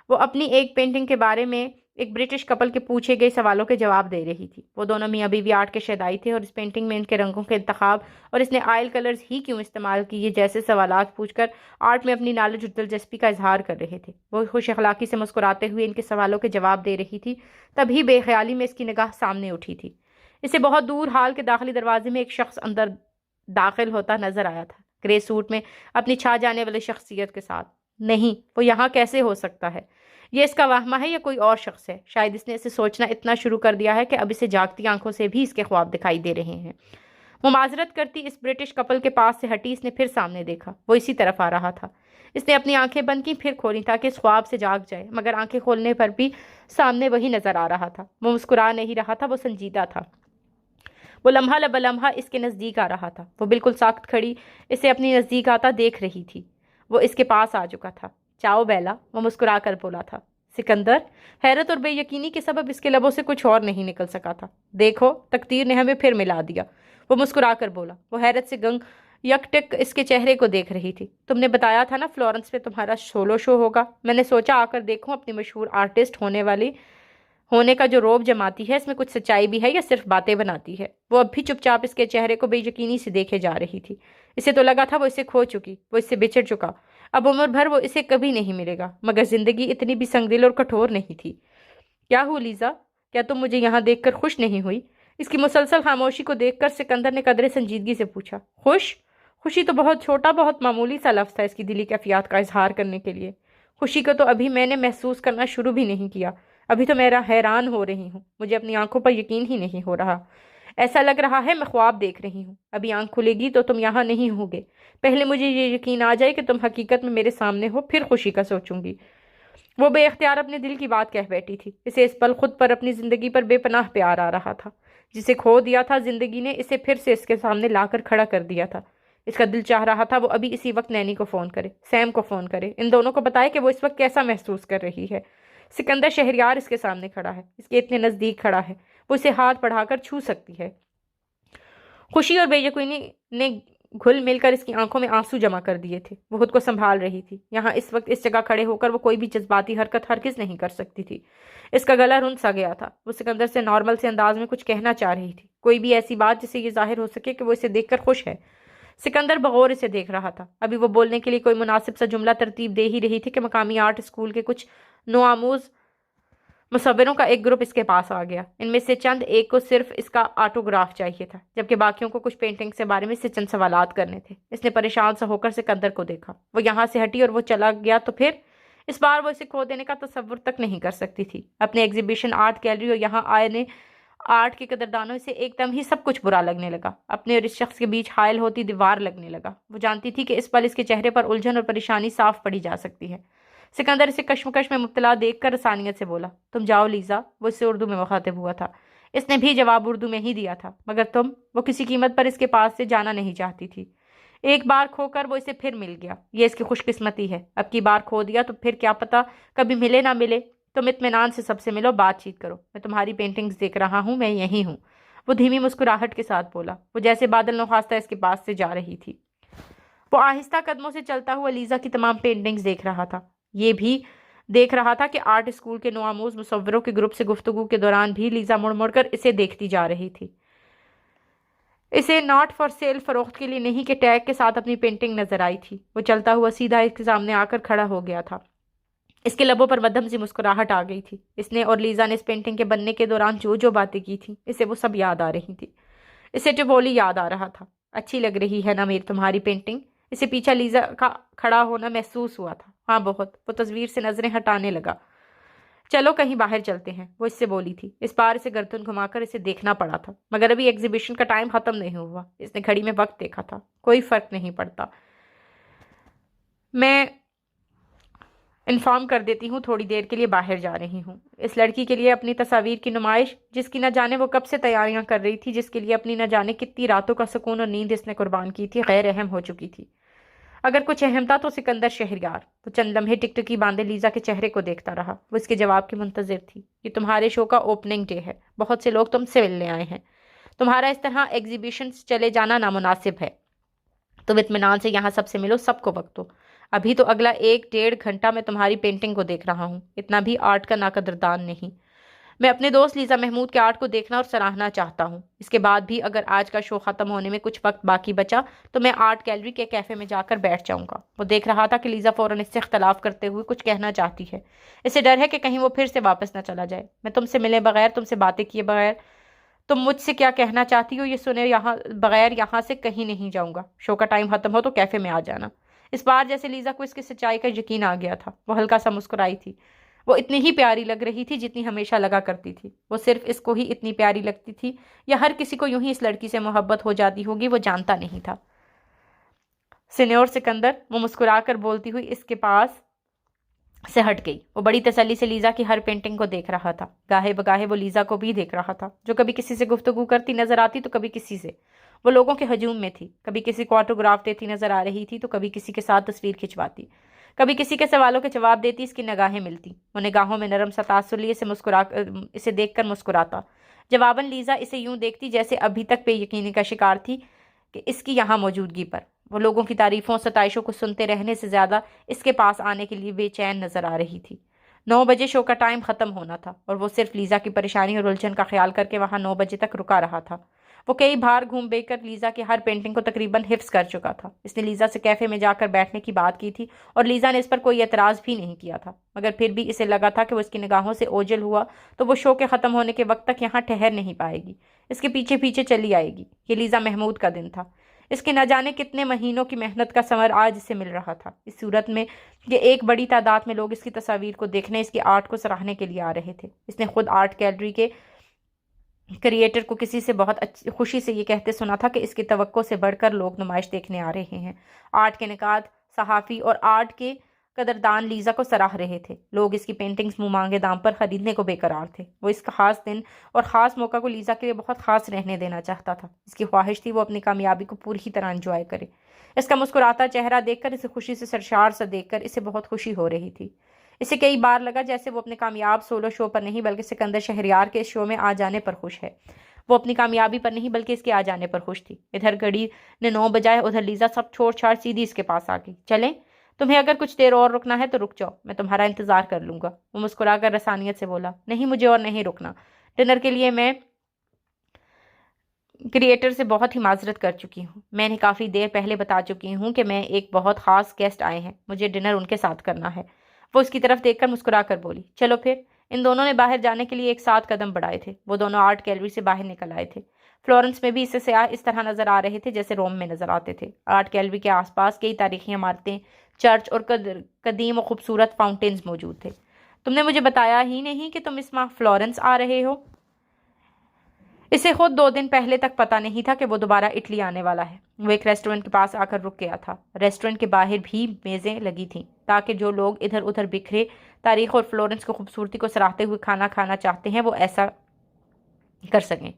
وہ اپنی ایک پینٹنگ کے بارے میں ایک برٹش کپل کے پوچھے گئے سوالوں کے جواب دے رہی تھی۔ وہ دونوں میاں بیوی آرٹ کے شیدائی تھے اور اس پینٹنگ میں ان کے رنگوں کے انتخاب اور اس نے آئل کلرز ہی کیوں استعمال کیے جیسے سوالات پوچھ کر آرٹ میں اپنی نالج اور دلچسپی کا اظہار کر رہے تھے۔ وہ خوش اخلاقی سے مسکراتے ہوئے ان کے سوالوں کے جواب دے رہی تھی، تبھی بے خیالی میں اس کی نگاہ سامنے اٹھی تھی۔ اسے بہت دور ہال کے داخلی دروازے میں ایک شخص اندر داخل ہوتا نظر آیا تھا، گرے سوٹ میں، اپنی چھا جانے والی شخصیت کے ساتھ۔ نہیں، وہ یہاں کیسے ہو سکتا ہے؟ یہ اس کا وہمہ ہے یا کوئی اور شخص ہے؟ شاید اس نے اسے سوچنا اتنا شروع کر دیا ہے کہ اب اسے جاگتی آنکھوں سے بھی اس کے خواب دکھائی دے رہے ہیں۔ وہ معذرت کرتی اس برٹش کپل کے پاس سے ہٹی۔ اس نے پھر سامنے دیکھا، وہ اسی طرف آ رہا تھا۔ اس نے اپنی آنکھیں بند کی، پھر کھولی تاکہ اس خواب سے جاگ جائے، مگر آنکھیں کھولنے پر بھی سامنے وہی نظر آ رہا تھا۔ وہ مسکرا نہیں رہا تھا، وہ سنجیدہ تھا۔ وہ لمحہ لمحہ اس کے نزدیک آ رہا تھا۔ وہ بالکل ساکت کھڑی اسے اپنی نزدیک آتا دیکھ رہی تھی۔ وہ اس کے پاس آ چکا تھا۔ چاؤ بیلا، وہ مسکرا کر بولا تھا۔ سکندر، حیرت اور بے یقینی کے سبب اس کے لبوں سے کچھ اور نہیں نکل سکا تھا۔ دیکھو، تقدیر نے ہمیں پھر ملا دیا، وہ مسکرا کر بولا۔ وہ حیرت سے گنگ یکٹک اس کے چہرے کو دیکھ رہی تھی۔ تم نے بتایا تھا نا فلورنس میں تمہارا سولو شو ہوگا، میں نے سوچا آ کر دیکھوں اپنی مشہور آرٹسٹ ہونے کا جو روب جماتی ہے اس میں کچھ سچائی بھی ہے یا صرف باتیں بناتی ہے۔ وہ اب بھی چپ چاپ اس کے چہرے کو بے یقینی سے دیکھے جا رہی تھی۔ اسے تو لگا تھا وہ اسے کھو چکی، وہ اس سے بچھڑ چکا، اب عمر بھر وہ اسے کبھی نہیں ملے گا، مگر زندگی اتنی بھی سنگ دل اور کٹھور نہیں تھی۔ کیا ہو لیزا، کیا تم مجھے یہاں دیکھ کر خوش نہیں ہوئی؟ اس کی مسلسل خاموشی کو دیکھ کر سکندر نے قدرے سنجیدگی سے پوچھا۔ خوشی تو بہت چھوٹا، بہت معمولی سا لفظ تھا اس کی دلی کیفیات کا اظہار کرنے کے لیے۔ خوشی کو تو ابھی میں نے محسوس کرنا شروع بھی نہیں کیا، ابھی تو میرا حیران ہو رہی ہوں، مجھے اپنی آنکھوں پر یقین ہی نہیں ہو رہا۔ ایسا لگ رہا ہے میں خواب دیکھ رہی ہوں۔ ابھی آنکھ کھلے گی تو تم یہاں نہیں ہوگے، پہلے مجھے یہ یقین آ جائے کہ تم حقیقت میں میرے سامنے ہو، پھر خوشی کا سوچوں گی۔ وہ بے اختیار اپنے دل کی بات کہہ بیٹھی تھی۔ اسے اس پل خود پر، اپنی زندگی پر بے پناہ پیار آ رہا تھا۔ جسے کھو دیا تھا زندگی نے اسے پھر سے اس کے سامنے لا کر کھڑا کر دیا تھا۔ اس کا دل چاہ رہا تھا وہ ابھی اسی وقت نینی کو فون کرے، سیم کو فون کرے، ان دونوں کو بتائے کہ وہ اس وقت کیسا محسوس کر رہی ہے۔ سکندر شہریار اس کے سامنے کھڑا ہے، اس کے اتنے نزدیک کھڑا ہے، وہ اسے ہاتھ بڑھا کر چھو سکتی ہے۔ خوشی اور بے یقینی نے گھل مل کر اس کی آنکھوں میں آنسو جمع کر دیے تھے۔ وہ خود کو سنبھال رہی تھی۔ یہاں اس وقت اس جگہ کھڑے ہو کر وہ کوئی بھی جذباتی حرکت ہرگز نہیں کر سکتی تھی۔ اس کا گلا رند سا گیا تھا۔ وہ سکندر سے نارمل سے انداز میں کچھ کہنا چاہ رہی تھی، کوئی بھی ایسی بات جسے یہ ظاہر ہو سکے کہ وہ اسے دیکھ کر خوش ہے۔ سکندر بغور اسے دیکھ رہا تھا۔ ابھی وہ بولنے کے لیے کوئی مناسب سا جملہ ترتیب دے ہی رہی تھی کہ مقامی آرٹ اسکول کے کچھ نوآموز مصوروں کا ایک گروپ اس کے پاس آ گیا۔ ان میں سے چند ایک کو صرف اس کا آٹوگراف چاہیے تھا، جبکہ باقیوں کو کچھ پینٹنگ کے بارے میں سے چند سوالات کرنے تھے۔ اس نے پریشان سا ہو کر سکندر کو دیکھا۔ وہ یہاں سے ہٹی اور وہ چلا گیا تو پھر اس بار وہ اسے کھو دینے کا تصور تک نہیں کر سکتی تھی۔ اپنے ایگزیبیشن، آرٹ گیلری اور یہاں آئے آرٹ کے قدردانوں سے ایک دم ہی سب کچھ برا لگنے لگا۔ اپنے اور اس شخص کے بیچ حائل ہوتی دیوار لگنے لگا۔ وہ جانتی تھی کہ اس پل اس کے چہرے پر الجھن اور پریشانی صاف پڑی جا سکتی ہے۔ سکندر اسے کشمکش میں مبتلا دیکھ کر آسانیت سے بولا، تم جاؤ لیزا۔ وہ اس سے اردو میں مخاطب ہوا تھا۔ اس نے بھی جواب اردو میں ہی دیا تھا، مگر تم، وہ کسی قیمت پر اس کے پاس سے جانا نہیں چاہتی تھی۔ ایک بار کھو کر وہ اسے پھر مل گیا، یہ اس کی خوش قسمتی ہے۔ اب کی بار کھو دیا تو پھر کیا پتا کبھی ملے نہ ملے۔ تم اطمینان سے سب سے ملو، بات چیت کرو، میں تمہاری پینٹنگز دیکھ رہا ہوں، میں یہی ہوں۔ وہ دھیمی مسکراہٹ کے ساتھ بولا، وہ جیسے بادل نخواستہ اس کے پاس سے جا رہی تھی۔ وہ آہستہ قدموں سے چلتا ہوا لیزا کی تمام پینٹنگز دیکھ رہا تھا۔ یہ بھی دیکھ رہا تھا کہ آرٹ اسکول کے نوآموز مصوروں کے گروپ سے گفتگو کے دوران بھی لیزا مڑ مڑ کر اسے دیکھتی جا رہی تھی۔ اسے ناٹ فار سیل، فروخت کے لیے نہیں، کے ٹیگ کے ساتھ اپنی پینٹنگ نظر آئی تھی۔ وہ چلتا ہوا سیدھا اس کے سامنے آ کر کھڑا ہو گیا تھا۔ اس کے لبوں پر مدھم سی مسکراہٹ آ گئی تھی۔ اس نے اور لیزا نے اس پینٹنگ کے بننے کے دوران جو جو باتیں کی تھیں، اسے وہ سب یاد آ رہی تھی۔ اسے ٹیبولی یاد آ رہا تھا۔ اچھی لگ رہی ہے نا میری تمہاری پینٹنگ؟ اسے پیچھے لیزا کا کھڑا ہونا محسوس ہوا تھا۔ ہاں بہت۔ وہ تصویر سے نظریں ہٹانے لگا۔ چلو کہیں باہر چلتے ہیں، وہ اس سے بولی تھی۔ اس بار اسے گردن گھما کر اسے دیکھنا پڑا تھا، مگر ابھی ایگزیبیشن کا ٹائم ختم نہیں ہوا۔ اس نے گھڑی میں وقت دیکھا تھا۔ کوئی فرق نہیں پڑتا، میں انفارم کر دیتی ہوں، تھوڑی دیر کے لیے باہر جا رہی ہوں۔ اس لڑکی کے لیے اپنی تصاویر کی نمائش، جس کی نہ جانے وہ کب سے تیاریاں کر رہی تھی، جس کے لیے اپنی نہ جانے کتنی راتوں کا سکون اور نیند اس نے قربان کی تھی، غیر اہم ہو چکی تھی۔ اگر کچھ اہم تھا تو سکندر شہریار۔ وہ چند لمحے ٹکٹکی باندھے لیزا کے چہرے کو دیکھتا رہا۔ وہ اس کے جواب کی منتظر تھی۔ یہ تمہارے شو کا اوپننگ ڈے ہے، بہت سے لوگ تم سے ملنے آئے ہیں، تمہارا اس طرح ایگزیبیشن چلے جانا نامناسب ہے. تم اطمینان سے یہاں سب سے ملو، سب کو وقت دو. ابھی تو اگلا 1-1.5 گھنٹہ میں تمہاری پینٹنگ کو دیکھ رہا ہوں. اتنا بھی آرٹ کا ناقدردان نہیں. میں اپنے دوست لیزا محمود کے آرٹ کو دیکھنا اور سراہنا چاہتا ہوں. اس کے بعد بھی اگر آج کا شو ختم ہونے میں کچھ وقت باقی بچا تو میں آرٹ گیلری کے کیفے میں جا کر بیٹھ جاؤں گا. وہ دیکھ رہا تھا کہ لیزا فوراً اس سے اختلاف کرتے ہوئے کچھ کہنا چاہتی ہے. اسے ڈر ہے کہ کہیں وہ پھر سے واپس نہ چلا جائے. میں تم سے ملے بغیر، تم سے باتیں کیے بغیر، تم مجھ سے کیا کہنا چاہتی ہو یہ سنے بغیر یہاں سے کہیں نہیں جاؤں گا. شو کا ٹائم ختم ہو تو کیفے میں آ جانا. اس بار جیسے لیزا کو اس کی سچائی کا یقین آ گیا تھا. وہ ہلکا سا مسکرائی تھی. وہ اتنی ہی پیاری لگ رہی تھی جتنی ہمیشہ لگا کرتی تھی. وہ صرف اس کو ہی اتنی پیاری لگتی تھی یا ہر کسی کو یوں ہی اس لڑکی سے محبت ہو جاتی ہوگی، وہ جانتا نہیں تھا. سینیور سکندر، وہ مسکرا کر بولتی ہوئی اس کے پاس سے ہٹ گئی. وہ بڑی تسلی سے لیزا کی ہر پینٹنگ کو دیکھ رہا تھا. گاہے بگاہے وہ لیزا کو بھی دیکھ رہا تھا، جو کبھی کسی سے گفتگو کرتی نظر آتی تو کبھی کسی سے. وہ لوگوں کے ہجوم میں تھی. کبھی کسی کو آٹوگراف دیتی نظر آ رہی تھی تو کبھی کسی کے ساتھ تصویر کھنچواتی. کبھی کسی کے سوالوں کے جواب دیتی. اس کی نگاہیں ملتی. وہ نگاہوں میں نرم سا تاثر لیے اسے دیکھ کر مسکراتا. جواباً لیزا اسے یوں دیکھتی جیسے ابھی تک بے یقینی کا شکار تھی کہ اس کی یہاں موجودگی پر. وہ لوگوں کی تعریفوں ستائشوں کو سنتے رہنے سے زیادہ اس کے پاس آنے کے لیے بے چین نظر آ رہی تھی. 9 بجے شو کا ٹائم ختم ہونا تھا اور وہ صرف لیزا کی پریشانی اور الجھن کا خیال کر کے وہاں 9 بجے تک رکا رہا تھا. وہ کئی بار گھوم بے کر لیزا کی ہر پینٹنگ کو تقریباً حفظ کر چکا تھا. اس نے لیزا سے کیفے میں جا کر بیٹھنے کی بات کی تھی اور لیزا نے اس پر کوئی اعتراض بھی نہیں کیا تھا، مگر پھر بھی اسے لگا تھا کہ وہ اس کی نگاہوں سے اوجھل ہوا تو وہ شو کے ختم ہونے کے وقت تک یہاں ٹھہر نہیں پائے گی. اس کے پیچھے پیچھے چلی آئے گی. یہ لیزا محمود کا دن تھا. اس کے نہ جانے کتنے مہینوں کی محنت کا ثمر آج اسے مل رہا تھا، اس صورت میں کہ ایک بڑی تعداد میں لوگ اس کی تصاویر کو دیکھنے، اس کی آرٹ کو سراہنے کے لیے آ رہے تھے. اس نے خود آرٹ گیلری کے کریٹر کو کسی سے بہت خوشی سے یہ کہتے سنا تھا کہ اس کی توقع سے بڑھ کر لوگ نمائش دیکھنے آ رہے ہیں. آرٹ کے نقاد، صحافی اور آرٹ کے قدردان لیزا کو سراہ رہے تھے. لوگ اس کی پینٹنگز منہ مانگے دام پر خریدنے کو بے قرار تھے. وہ اس خاص دن اور خاص موقع کو لیزا کے لیے بہت خاص رہنے دینا چاہتا تھا. اس کی خواہش تھی وہ اپنی کامیابی کو پوری طرح انجوائے کرے. اس کا مسکراتا چہرہ دیکھ کر، اسے خوشی سے سرشار سا دیکھ کر اسے بہت خوشی ہو رہی تھی. اسے کئی بار لگا جیسے وہ اپنے کامیاب سولو شو پر نہیں بلکہ سکندر شہریار کے اس شو میں آ جانے پر خوش ہے. وہ اپنی کامیابی پر نہیں بلکہ اس کے آ جانے پر خوش تھی. ادھر گھڑی نے 9 بجائے، ادھر لیزا سب چھوڑ چھاڑ سیدھی اس کے پاس آ گئی. چلیں، تمہیں اگر کچھ دیر اور رکنا ہے تو رک جاؤ، میں تمہارا انتظار کر لوں گا. وہ مسکرا کر رسانیت سے بولا. نہیں، مجھے اور نہیں رکنا. ڈنر کے لیے میں کریٹر سے بہت ہی معذرت کر چکی ہوں. میں نے کافی دیر پہلے بتا چکی ہوں کہ میں ایک بہت خاص گیسٹ آئے ہیں، مجھے ڈنر ان کے ساتھ کرنا ہے. وہ اس کی طرف دیکھ کر مسکرا کر بولی. چلو پھر. ان دونوں نے باہر جانے کے لیے ایک ساتھ قدم بڑھائے تھے. وہ دونوں آرٹ گیلری سے باہر نکل آئے تھے. فلورنس میں بھی اسے سیاح اس طرح نظر آ رہے تھے جیسے روم میں نظر آتے تھے. آرٹ گیلری کے آس پاس کئی تاریخی عمارتیں، چرچ اور قدیم و خوبصورت فاؤنٹینز موجود تھے. تم نے مجھے بتایا ہی نہیں کہ تم اس ماہ فلورنس آ رہے ہو. اسے خود 2 دن پہلے تک پتہ نہیں تھا کہ وہ دوبارہ اٹلی آنے والا ہے. وہ ایک ریسٹورنٹ کے پاس آ کر رک گیا تھا. ریسٹورنٹ کے باہر بھی میزیں لگی تھیں تاکہ جو لوگ ادھر ادھر بکھرے تاریخ اور فلورنس کی خوبصورتی کو سراہتے ہوئے کھانا کھانا چاہتے ہیں وہ ایسا کر سکیں.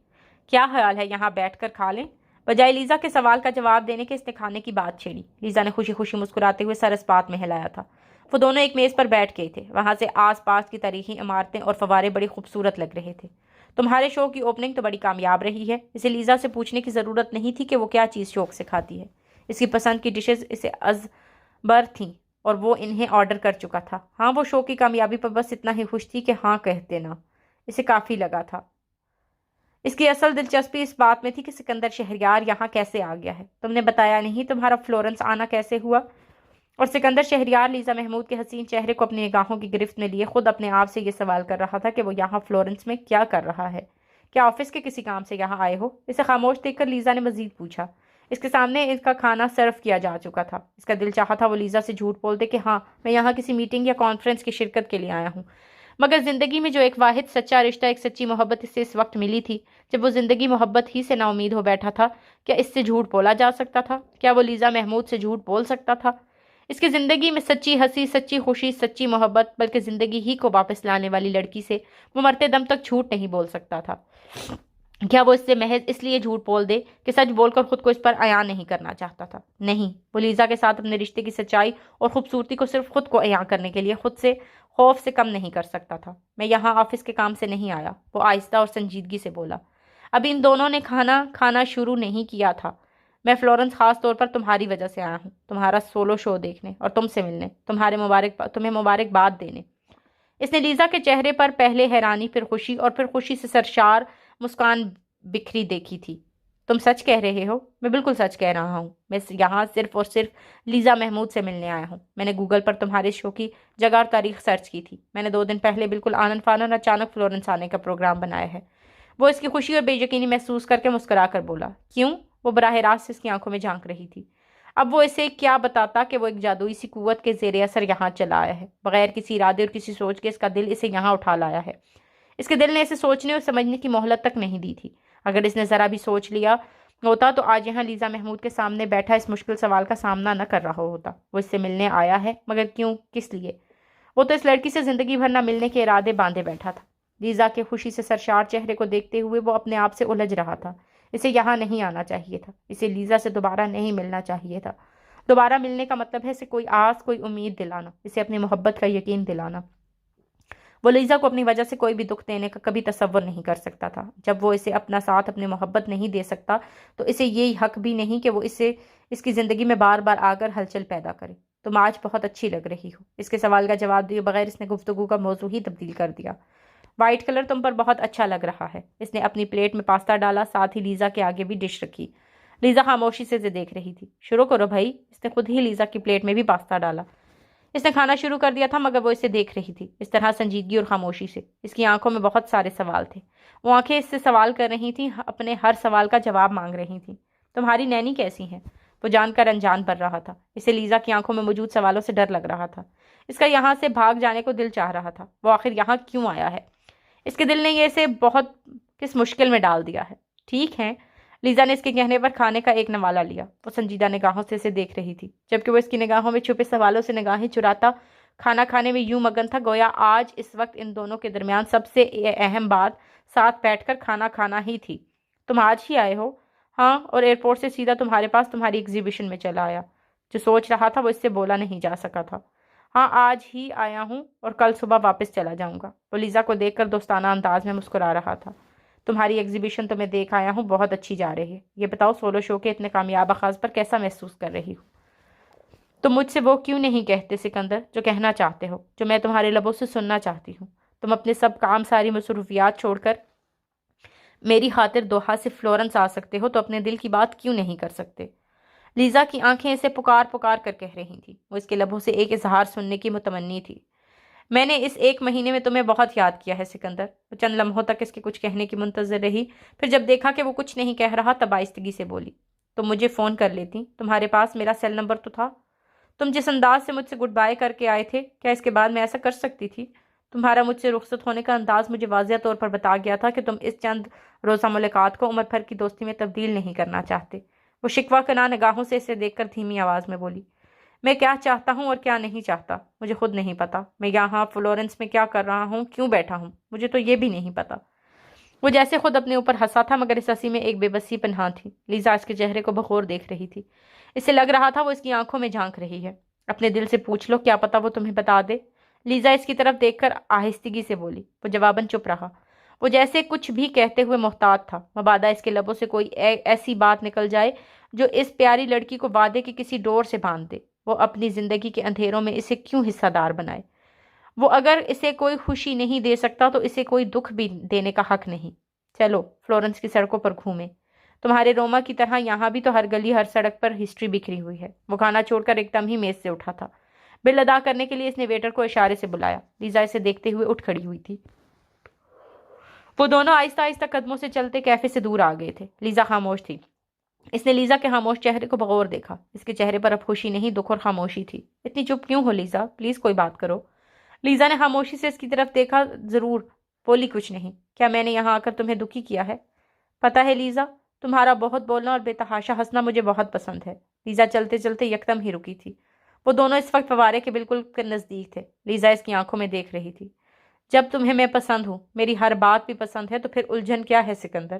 کیا خیال ہے یہاں بیٹھ کر کھا لیں؟ بجائے لیزا کے سوال کا جواب دینے کے اس نے کھانے کی بات چھیڑی. لیزا نے خوشی خوشی مسکراتے ہوئے سر اس بات میں ہلایا تھا. وہ دونوں ایک میز پر بیٹھ گئے تھے. وہاں سے آس پاس کی تاریخی عمارتیں اور فوارے بڑی خوبصورت لگ رہے تھے. تمہارے شو کی اوپننگ تو بڑی کامیاب رہی ہے. اسے لیزا سے پوچھنے کی ضرورت نہیں تھی کہ وہ کیا چیز شوق سے کھاتی ہے. اس کی پسند کی ڈشز اسے ازبر تھیں اور وہ انہیں آرڈر کر چکا تھا. ہاں، وہ شو کی کامیابی پر بس اتنا ہی خوش تھی کہ ہاں کہہ دینا اسے کافی لگا تھا. اس کی اصل دلچسپی اس بات میں تھی کہ سکندر شہریار یہاں کیسے آ گیا ہے. تم نے بتایا نہیں تمہارا فلورنس آنا کیسے ہوا؟ اور سکندر شہریار لیزا محمود کے حسین چہرے کو اپنی نگاہوں کی گرفت میں لیے خود اپنے آپ سے یہ سوال کر رہا تھا کہ وہ یہاں فلورنس میں کیا کر رہا ہے. کیا آفس کے کسی کام سے یہاں آئے ہو؟ اسے خاموش دیکھ کر لیزا نے مزید پوچھا. اس کے سامنے اس کا کھانا سرو کیا جا چکا تھا. اس کا دل چاہا تھا وہ لیزا سے جھوٹ بول دے کہ ہاں، میں یہاں کسی میٹنگ یا کانفرنس کی شرکت کے لیے آیا ہوں. مگر زندگی میں جو ایک واحد سچا رشتہ، ایک سچی محبت اس سے اس وقت ملی تھی جب وہ زندگی محبت ہی سے نا امید ہو بیٹھا تھا. کیا اس سے جھوٹ بولا جا سکتا تھا؟ کیا وہ لیزا محمود سے جھوٹ بول سکتا تھا؟ اس کی زندگی میں سچی ہنسی، سچی خوشی، سچی محبت، بلکہ زندگی ہی کو واپس لانے والی لڑکی سے وہ مرتے دم تک جھوٹ نہیں بول سکتا تھا. کیا وہ اس سے محض اس لیے جھوٹ بول دے کہ سچ بول کر خود کو اس پر عیاں نہیں کرنا چاہتا تھا؟ نہیں، وہ لیزا کے ساتھ اپنے رشتے کی سچائی اور خوبصورتی کو صرف خود کو عیاں کرنے کے لیے خود سے خوف سے کم نہیں کر سکتا تھا. میں یہاں آفس کے کام سے نہیں آیا. وہ آہستہ اور سنجیدگی سے بولا. ابھی ان دونوں نے کھانا کھانا شروع نہیں کیا تھا۔ میں فلورنس خاص طور پر تمہاری وجہ سے آیا ہوں، تمہارا سولو شو دیکھنے اور تم سے ملنے، تمہیں مبارکباد دینے۔ اس نے لیزا کے چہرے پر پہلے حیرانی، پھر خوشی اور پھر خوشی سے سرشار مسکان بکھری دیکھی تھی۔ تم سچ کہہ رہے ہو؟ میں بالکل سچ کہہ رہا ہوں۔ میں یہاں صرف اور صرف لیزا محمود سے ملنے آیا ہوں۔ میں نے گوگل پر تمہارے شو کی جگہ اور تاریخ سرچ کی تھی۔ میں نے 2 دن پہلے بالکل آنن فانن اچانک فلورنس آنے کا پروگرام بنایا ہے۔ وہ اس کی خوشی اور بے یقینی محسوس کر کے مسکرا کر بولا۔ کیوں؟ وہ براہ راست اس کی آنکھوں میں جھانک رہی تھی۔ اب وہ اسے کیا بتاتا کہ وہ ایک جادوئی سی قوت کے زیر اثر یہاں چلا آیا ہے، بغیر کسی ارادے اور کسی سوچ کے اس کا دل اسے یہاں اٹھا لایا ہے۔ اس کے دل نے اسے سوچنے اور سمجھنے کی مہلت تک نہیں دی تھی۔ اگر اس نے ذرا بھی سوچ لیا ہوتا تو آج یہاں لیزا محمود کے سامنے بیٹھا اس مشکل سوال کا سامنا نہ کر رہا ہوتا۔ وہ اس سے ملنے آیا ہے، مگر کیوں؟ کس لیے؟ وہ تو اس لڑکی سے زندگی بھر نہ ملنے کے ارادے باندھے بیٹھا تھا۔ لیزا کے خوشی سے سرشار چہرے کو دیکھتے ہوئے وہ اپنے آپ سے الجھ رہا تھا۔ اسے یہاں نہیں آنا چاہیے تھا، اسے لیزا سے دوبارہ نہیں ملنا چاہیے تھا۔ دوبارہ ملنے کا مطلب ہے اسے کوئی آس، کوئی امید دلانا، اسے اپنی محبت کا یقین دلانا۔ وہ لیزا کو اپنی وجہ سے کوئی بھی دکھ دینے کا کبھی تصور نہیں کر سکتا تھا۔ جب وہ اسے اپنا ساتھ، اپنی محبت نہیں دے سکتا تو اسے یہ حق بھی نہیں کہ وہ اس کی زندگی میں بار بار آ کر ہلچل پیدا کرے۔ تم آج بہت اچھی لگ رہی ہو۔ اس کے سوال کا جواب دیے بغیر اس نے گفتگو کا موضوع ہی تبدیل کر دیا۔ وائٹ کلر تم پر بہت اچھا لگ رہا ہے۔ اس نے اپنی پلیٹ میں پاستا ڈالا، ساتھ ہی لیزا کے آگے بھی ڈش رکھی۔ لیزا خاموشی سے اسے دیکھ رہی تھی۔ شروع کرو بھائی۔ اس نے خود ہی لیزا کی پلیٹ میں بھی پاستا ڈالا۔ اس نے کھانا شروع کر دیا تھا مگر وہ اسے دیکھ رہی تھی، اس طرح سنجیدگی اور خاموشی سے۔ اس کی آنکھوں میں بہت سارے سوال تھے۔ وہ آنکھیں اس سے سوال کر رہی تھیں، اپنے ہر سوال کا جواب مانگ رہی تھیں۔ تمہاری نینی کیسی ہیں؟ وہ جان کر انجان بن رہا تھا۔ اسے لیزا کی آنکھوں میں موجود سوالوں سے ڈر لگ رہا تھا۔ اس کا یہاں سے بھاگ جانے کو دل چاہ رہا تھا۔ وہ آخر یہاں کیوں آیا ہے؟ اس کے دل نے یہ اسے بہت کس مشکل میں ڈال دیا ہے۔ ٹھیک ہے، لیزا نے اس کے کہنے پر کھانے کا ایک نوالا لیا۔ وہ سنجیدہ نگاہوں سے اسے دیکھ رہی تھی، جبکہ وہ اس کی نگاہوں میں چھپے سوالوں سے نگاہیں چراتا کھانا کھانے میں یوں مگن تھا گویا آج اس وقت ان دونوں کے درمیان سب سے اہم بات ساتھ بیٹھ کر کھانا کھانا ہی تھی۔ تم آج ہی آئے ہو؟ ہاں، اور ایئرپورٹ سے سیدھا تمہارے پاس تمہاری ایگزیبیشن میں چلا آیا۔ جو سوچ رہا تھا وہ اس سے بولا نہیں جا سکا تھا۔ ہاں، آج ہی آیا ہوں اور کل صبح واپس چلا جاؤں گا۔ وہ لیزا کو دیکھ کر دوستانہ انداز میں مسکرا رہا تھا۔ تمہاری ایگزیبیشن تو میں دیکھ آیا ہوں، بہت اچھی جا رہی ہے۔ یہ بتاؤ سولو شو کے اتنے کامیاب آغاز پر کیسا محسوس کر رہی ہو؟ تم مجھ سے وہ کیوں نہیں کہتے سکندر جو کہنا چاہتے ہو، جو میں تمہارے لبوں سے سننا چاہتی ہوں؟ تم اپنے سب کام، ساری مصروفیات چھوڑ کر میری خاطر دوحہ سے فلورنس آ سکتے ہو تو اپنے دل کی بات کیوں نہیں کر سکتے؟ لیزا کی آنکھیں اسے پکار پکار کر کہہ رہی تھیں۔ وہ اس کے لبوں سے ایک اظہار سننے کی متمنی تھی۔ میں نے اس 1 مہینے میں تمہیں بہت یاد کیا ہے سکندر۔ وہ چند لمحوں تک اس کے کچھ کہنے کی منتظر رہی، پھر جب دیکھا کہ وہ کچھ نہیں کہہ رہا تب آہستگی سے بولی۔ تم مجھے فون کر لیتی، تمہارے پاس میرا سیل نمبر تو تھا۔ تم جس انداز سے مجھ سے گڈ بائی کر کے آئے تھے، کیا اس کے بعد میں ایسا کر سکتی تھی؟ تمہارا مجھ سے رخصت ہونے کا انداز مجھے واضح طور پر بتا گیا تھا کہ تم اس چند روزہ ملاقات کو عمر بھر کی دوستی میں تبدیل نہیں کرنا چاہتے۔ وہ شکوہ کناں نگاہوں سے اسے دیکھ کر دھیمی آواز میں بولی۔ میں کیا چاہتا ہوں اور کیا نہیں چاہتا مجھے خود نہیں پتا۔ میں یہاں فلورنس میں کیا کر رہا ہوں، کیوں بیٹھا ہوں، مجھے تو یہ بھی نہیں پتا۔ وہ جیسے خود اپنے اوپر ہنسا تھا مگر اس ہنسی میں ایک بے بسی پنہاں تھی۔ لیزا اس کے چہرے کو بغور دیکھ رہی تھی۔ اسے لگ رہا تھا وہ اس کی آنکھوں میں جھانک رہی ہے۔ اپنے دل سے پوچھ لو، کیا پتا وہ تمہیں بتا دے۔ لیزا اس کی طرف دیکھ کر آہستگی سے بولی۔ وہ جواباً چپ رہا۔ وہ جیسے کچھ بھی کہتے ہوئے محتاط تھا، مبادا اس کے لبوں سے کوئی ایسی بات نکل جائے جو اس پیاری لڑکی کو وعدے کی کسی ڈور سے باندھ دے۔ وہ اپنی زندگی کے اندھیروں میں اسے کیوں حصہ دار بنائے؟ وہ اگر اسے کوئی خوشی نہیں دے سکتا تو اسے کوئی دکھ بھی دینے کا حق نہیں۔ چلو فلورنس کی سڑکوں پر گھومیں۔ تمہارے روما کی طرح یہاں بھی تو ہر گلی، ہر سڑک پر ہسٹری بکھری ہوئی ہے۔ وہ کھانا چھوڑ کر ایک دم ہی میز سے اٹھا تھا۔ بل ادا کرنے کے لیے اس نے ویٹر کو اشارے سے بلایا۔ لیزا اسے دیکھتے ہوئے اٹھ کھڑی ہوئی تھی۔ وہ دونوں آہستہ آہستہ قدموں سے چلتے کیفے سے دور آ گئے تھے۔ لیزا خاموش تھی۔ اس نے لیزا کے خاموش چہرے کو بغور دیکھا۔ اس کے چہرے پر اب خوشی نہیں، دکھ اور خاموشی تھی۔ اتنی چپ کیوں ہو لیزا؟ پلیز کوئی بات کرو۔ لیزا نے خاموشی سے اس کی طرف دیکھا، ضرور، بولی کچھ نہیں۔ کیا میں نے یہاں آ کر تمہیں دکھی کیا ہے؟ پتہ ہے لیزا، تمہارا بہت بولنا اور بے تحاشا ہنسنا مجھے بہت پسند ہے۔ لیزا چلتے چلتے یکدم ہی رکی تھی۔ وہ دونوں اس وقت فوارے کے بالکل نزدیک تھے۔ لیزا اس کی آنکھوں میں دیکھ رہی تھی۔ جب تمہیں میں پسند ہوں، میری ہر بات بھی پسند ہے، تو پھر الجھن کیا ہے سکندر؟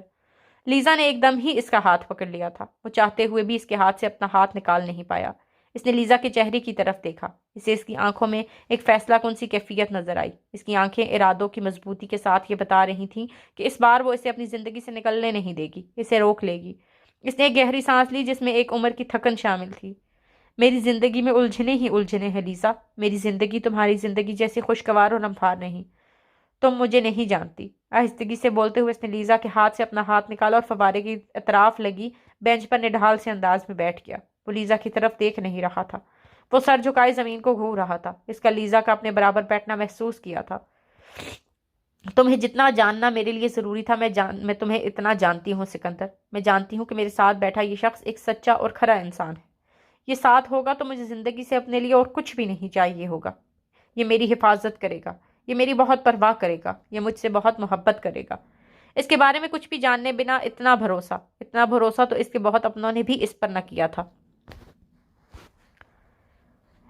لیزا نے ایک دم ہی اس کا ہاتھ پکڑ لیا تھا۔ وہ چاہتے ہوئے بھی اس کے ہاتھ سے اپنا ہاتھ نکال نہیں پایا۔ اس نے لیزا کے چہرے کی طرف دیکھا۔ اسے اس کی آنکھوں میں ایک فیصلہ کن سی کیفیت نظر آئی۔ اس کی آنکھیں ارادوں کی مضبوطی کے ساتھ یہ بتا رہی تھیں کہ اس بار وہ اسے اپنی زندگی سے نکلنے نہیں دے گی، اسے روک لے گی۔ اس نے ایک گہری سانس لی جس میں ایک عمر کی تھکن شامل تھی۔ میری زندگی میں الجھنے ہی الجھنے ہیں لیزا، میری زندگی تمہاری زندگی جیسی خوشگوار اور ہموار نہیں۔ تم مجھے نہیں جانتی۔ آہستگی سے بولتے ہوئے اس نے لیزا کے ہاتھ سے اپنا ہاتھ نکالا اور فوارے کی اطراف لگی بینچ پر نڈھال سے انداز میں بیٹھ گیا۔ وہ لیزا کی طرف دیکھ نہیں رہا تھا، وہ سر جھکائے زمین کو گھور رہا تھا۔ اس کا لیزا کا اپنے برابر بیٹھنا محسوس کیا تھا۔ تمہیں جتنا جاننا میرے لیے ضروری تھا میں تمہیں اتنا جانتی ہوں سکندر۔ میں جانتی ہوں کہ میرے ساتھ بیٹھا یہ شخص ایک سچا اور کھرا انسان ہے۔ یہ ساتھ ہوگا تو مجھے زندگی سے اپنے لیے اور کچھ بھی نہیں چاہیے ہوگا۔ یہ میری حفاظت کرے گا، یہ میری بہت پرواہ کرے گا، یہ مجھ سے بہت محبت کرے گا۔ اس کے بارے میں کچھ بھی جاننے بنا اتنا بھروسہ تو اس کے بہت اپنوں نے بھی اس پر نہ کیا تھا۔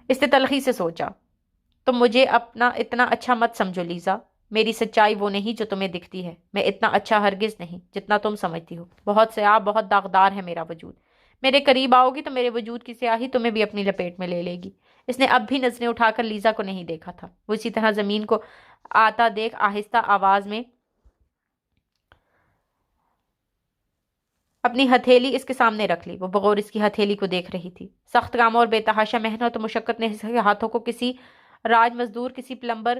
اس نے تلخی سے سوچا، تم مجھے اپنا اتنا اچھا مت سمجھو لیزا۔ میری سچائی وہ نہیں جو تمہیں دکھتی ہے۔ میں اتنا اچھا ہرگز نہیں جتنا تم سمجھتی ہو۔ بہت سیاہ، بہت داغدار ہے میرا وجود۔ میرے قریب آؤ گی تو میرے وجود کی سیاہی تمہیں بھی اپنی لپیٹ میں لے لے گی۔ اس نے اب بھی نظریں اٹھا کر لیزا کو نہیں دیکھا تھا۔ وہ اسی طرح زمین کو آتا دیکھ آہستہ آواز میں اپنی ہتھیلی اس کے سامنے رکھ لی۔ وہ بغور اس کی ہتھیلی کو دیکھ رہی تھی۔ سخت کام اور بے تحاشا محنت و مشقت نے اس کے ہاتھوں کو کسی راج مزدور، کسی پلمبر،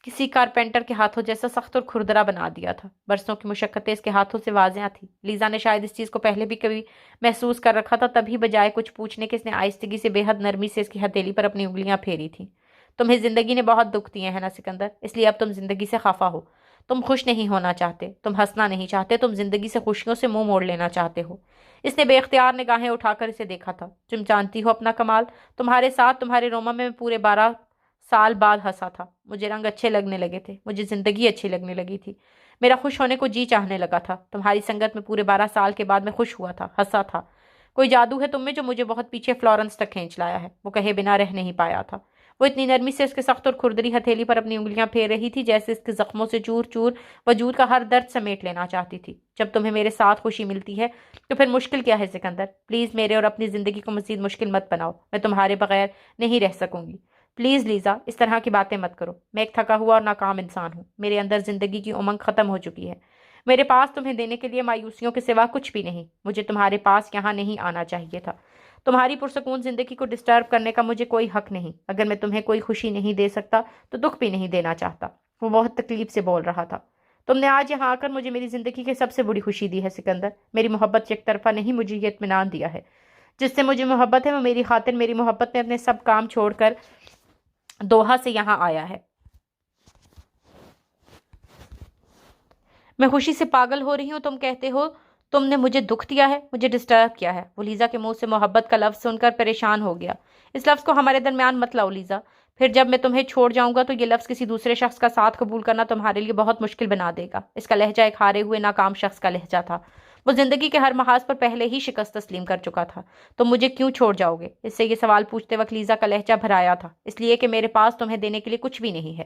کسی کارپینٹر کے ہاتھوں جیسا سخت اور کھردرا بنا دیا تھا۔ برسوں کی مشقتیں اس کے ہاتھوں سے واضح تھیں۔ لیزا نے شاید اس چیز کو پہلے بھی کبھی محسوس کر رکھا تھا، تبھی بجائے کچھ پوچھنے کے اس نے آہستگی سے بے حد نرمی سے اس کی ہتھیلی پر اپنی انگلیاں پھیری تھیں۔ تمہیں زندگی نے بہت دکھ دیے ہیں نا سکندر، اس لیے اب تم زندگی سے خفا ہو۔ تم خوش نہیں ہونا چاہتے، تم ہنسنا نہیں چاہتے، تم زندگی سے خوشیوں سے منہ موڑ لینا چاہتے ہو۔ اس نے بے اختیار نگاہیں اٹھا کر اسے دیکھا تھا۔ تم جانتی ہو اپنا کمال، تمہارے ساتھ تمہارے روما میں پورے 12 سال بعد ہنسا تھا۔ مجھے رنگ اچھے لگنے لگے تھے، مجھے زندگی اچھی لگنے لگی تھی، میرا خوش ہونے کو جی چاہنے لگا تھا۔ تمہاری سنگت میں پورے 12 سال کے بعد میں خوش ہوا تھا، ہنسا تھا۔ کوئی جادو ہے تم میں جو مجھے بہت پیچھے فلورنس تک کھینچ لایا ہے۔ وہ کہے بنا رہ نہیں پایا تھا۔ وہ اتنی نرمی سے اس کے سخت اور کھردری ہتھیلی پر اپنی انگلیاں پھیر رہی تھی جیسے اس کے زخموں سے چور چور وجود کا ہر درد سمیٹ لینا چاہتی تھی۔ جب تمہیں میرے ساتھ خوشی ملتی ہے تو پھر مشکل کیا ہے سکندر؟ پلیز میرے اور اپنی زندگی کو مزید مشکل مت بناؤ۔ میں تمہارے بغیر نہیں رہ سکوں گی۔ پلیز لیزا، اس طرح کی باتیں مت کرو۔ میں ایک تھکا ہوا اور ناکام انسان ہوں۔ میرے اندر زندگی کی امنگ ختم ہو چکی ہے۔ میرے پاس تمہیں دینے کے لیے مایوسیوں کے سوا کچھ بھی نہیں۔ مجھے تمہارے پاس یہاں نہیں آنا چاہیے تھا۔ تمہاری پرسکون زندگی کو ڈسٹرب کرنے کا مجھے کوئی حق نہیں۔ اگر میں تمہیں کوئی خوشی نہیں دے سکتا تو دکھ بھی نہیں دینا چاہتا۔ وہ بہت تکلیف سے بول رہا تھا۔ تم نے آج یہاں آ کر مجھے میری زندگی کی سب سے بڑی خوشی دی ہے سکندر۔ میری محبت یک طرفہ نہیں، مجھے یہ اطمینان دیا ہے۔ جس سے مجھے محبت ہے وہ میری خاطر میری محبت میں اپنے سب کام چھوڑ کر دوحہ سے یہاں آیا ہے۔ میں خوشی سے پاگل ہو رہی ہوں۔ تم کہتے ہو تم نے مجھے دکھ دیا ہے، مجھے ڈسٹرب کیا ہے۔ وہ لیزا کے منہ سے محبت کا لفظ سن کر پریشان ہو گیا۔ اس لفظ کو ہمارے درمیان مت لاؤ لیزا، پھر جب میں تمہیں چھوڑ جاؤں گا تو یہ لفظ کسی دوسرے شخص کا ساتھ قبول کرنا تمہارے لیے بہت مشکل بنا دے گا۔ اس کا لہجہ ایک ہارے ہوئے ناکام شخص کا لہجہ تھا۔ وہ زندگی کے ہر محاذ پر پہلے ہی شکست تسلیم کر چکا تھا۔ تم مجھے کیوں چھوڑ جاؤ گے؟ اس سے یہ سوال پوچھتے وقت لیزا کا لہجہ بھرایا تھا۔ اس لیے کہ میرے پاس تمہیں دینے کے لیے کچھ بھی نہیں ہے۔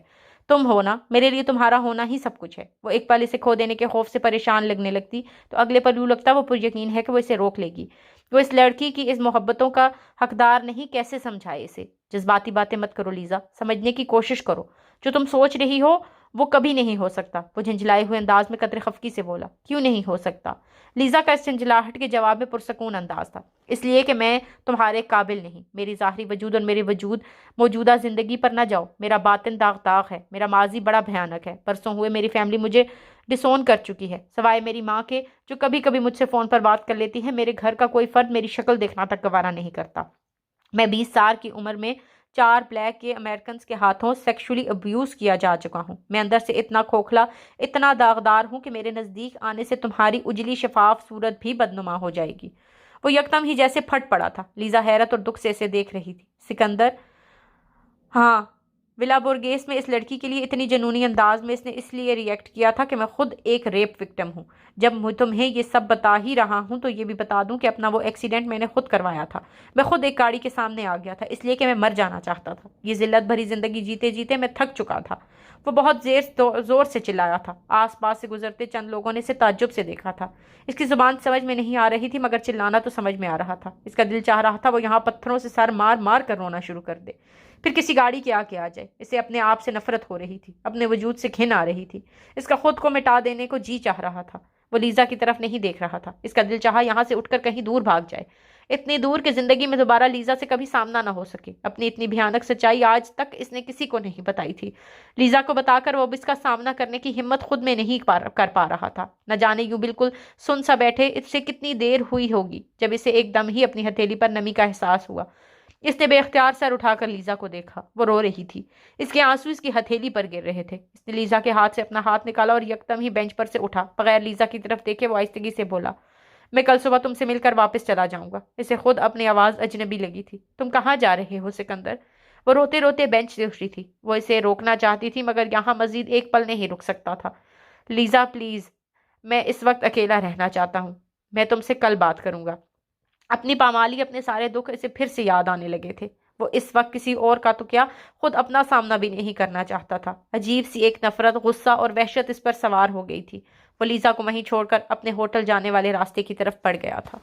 تم ہو نا، میرے لیے تمہارا ہونا ہی سب کچھ ہے۔ وہ ایک پل اسے کھو دینے کے خوف سے پریشان لگنے لگتی تو اگلے پل یوں لگتا وہ پر یقین ہے کہ وہ اسے روک لے گی۔ وہ اس لڑکی کی اس محبتوں کا حقدار نہیں، کیسے سمجھائے اسے؟ جذباتی باتیں مت کرو لیزا، سمجھنے کی کوشش کرو۔ جو تم سوچ رہی ہو وہ کبھی نہیں ہو سکتا۔ وہ جھنجھلائے ہوئے انداز میں قدرے خفگی سے بولا۔ کیوں نہیں ہو سکتا؟ لیزا کا اس جھنجھلاہٹ کے جواب میں پرسکون انداز تھا۔ اس لیے کہ میں تمہارے قابل نہیں۔ میری ظاہری وجود اور میرے وجود موجودہ زندگی پر نہ جاؤ۔ میرا باطن داغ داغ ہے، میرا ماضی بڑا بھیانک ہے۔ برسوں ہوئے میری فیملی مجھے ڈسون کر چکی ہے، سوائے میری ماں کے جو کبھی کبھی مجھ سے فون پر بات کر لیتی ہے۔ میرے گھر کا کوئی فرد میری شکل دیکھنا تک گوارا نہیں کرتا۔ میں 20 سال کی عمر میں 4 بلیک کے امریکنز کے ہاتھوں سیکشولی ابیوز کیا جا چکا ہوں۔ میں اندر سے اتنا کھوکھلا، اتنا داغدار ہوں کہ میرے نزدیک آنے سے تمہاری اجلی شفاف صورت بھی بدنما ہو جائے گی۔ وہ یکدم ہی جیسے پھٹ پڑا تھا۔ لیزا حیرت اور دکھ سے اسے دیکھ رہی تھی۔ سکندر، ہاں، ولا بورگیس میں اس لڑکی کے لیے اتنی جنونی انداز میں اس نے اس لیے ریئیکٹ کیا تھا کہ میں خود ایک ریپ وکٹم ہوں۔ جب میں تمہیں یہ سب بتا ہی رہا ہوں تو یہ بھی بتا دوں کہ اپنا وہ ایکسیڈنٹ میں نے خود کروایا تھا۔ میں خود ایک گاڑی کے سامنے آ گیا تھا، اس لیے کہ میں مر جانا چاہتا تھا۔ یہ ذلت بھری زندگی جیتے جیتے میں تھک چکا تھا۔ وہ بہت زور سے چلایا تھا۔ آس پاس سے گزرتے چند لوگوں نے اسے تعجب سے دیکھا تھا۔ اس کی زبان سمجھ میں نہیں آ رہی تھی، مگر چلانا تو سمجھ میں آ رہا تھا۔ اس کا دل چاہ رہا تھا وہ یہاں پتھروں سے سر مار مار کر رونا شروع کر دے، پھر کسی گاڑی کے آگے آ جائے۔ اسے اپنے آپ سے نفرت ہو رہی تھی، اپنے وجود سے گھن آ رہی تھی۔ اس کا خود کو مٹا دینے کو جی چاہ رہا تھا۔ وہ لیزا کی طرف نہیں دیکھ رہا تھا۔ اس کا دل چاہا یہاں سے اٹھ کر کہیں دور بھاگ جائے، اتنی دور کہ زندگی میں دوبارہ لیزا سے کبھی سامنا نہ ہو سکے۔ اپنی اتنی بھیانک سچائی آج تک اس نے کسی کو نہیں بتائی تھی۔ لیزا کو بتا کر وہ اب اس کا سامنا کرنے کی ہمت خود میں نہیں کر پا رہا تھا۔ نہ جانے یوں بالکل سن سا بیٹھے اس سے کتنی دیر ہوئی ہوگی جب اسے ایک دم ہی اپنی ہتھیلی پر نمی کا احساس ہوا۔ اس نے بے اختیار سر اٹھا کر لیزا کو دیکھا۔ وہ رو رہی تھی، اس کے آنسو اس کی ہتھیلی پر گر رہے تھے۔ اس نے لیزا کے ہاتھ سے اپنا ہاتھ نکالا اور یکدم ہی بینچ پر سے اٹھا۔ بغیر لیزا کی طرف دیکھے وہ آہستگی سے بولا، میں کل صبح تم سے مل کر واپس چلا جاؤں گا۔ اسے خود اپنی آواز اجنبی لگی تھی۔ تم کہاں جا رہے ہو سکندر؟ وہ روتے روتے بینچ سے اٹھی تھی۔ وہ اسے روکنا چاہتی تھی مگر یہاں مزید ایک پل نہیں رک سکتا تھا۔ لیزا پلیز، میں اس وقت اکیلا رہنا چاہتا ہوں، میں تم سے کل بات کروں گا۔ اپنی پامالی، اپنے سارے دکھ اسے پھر سے یاد آنے لگے تھے۔ وہ اس وقت کسی اور کا تو کیا، خود اپنا سامنا بھی نہیں کرنا چاہتا تھا۔ عجیب سی ایک نفرت، غصہ اور وحشت اس پر سوار ہو گئی تھی۔ وہ لیزا کو وہیں چھوڑ کر اپنے ہوٹل جانے والے راستے کی طرف بڑھ گیا تھا۔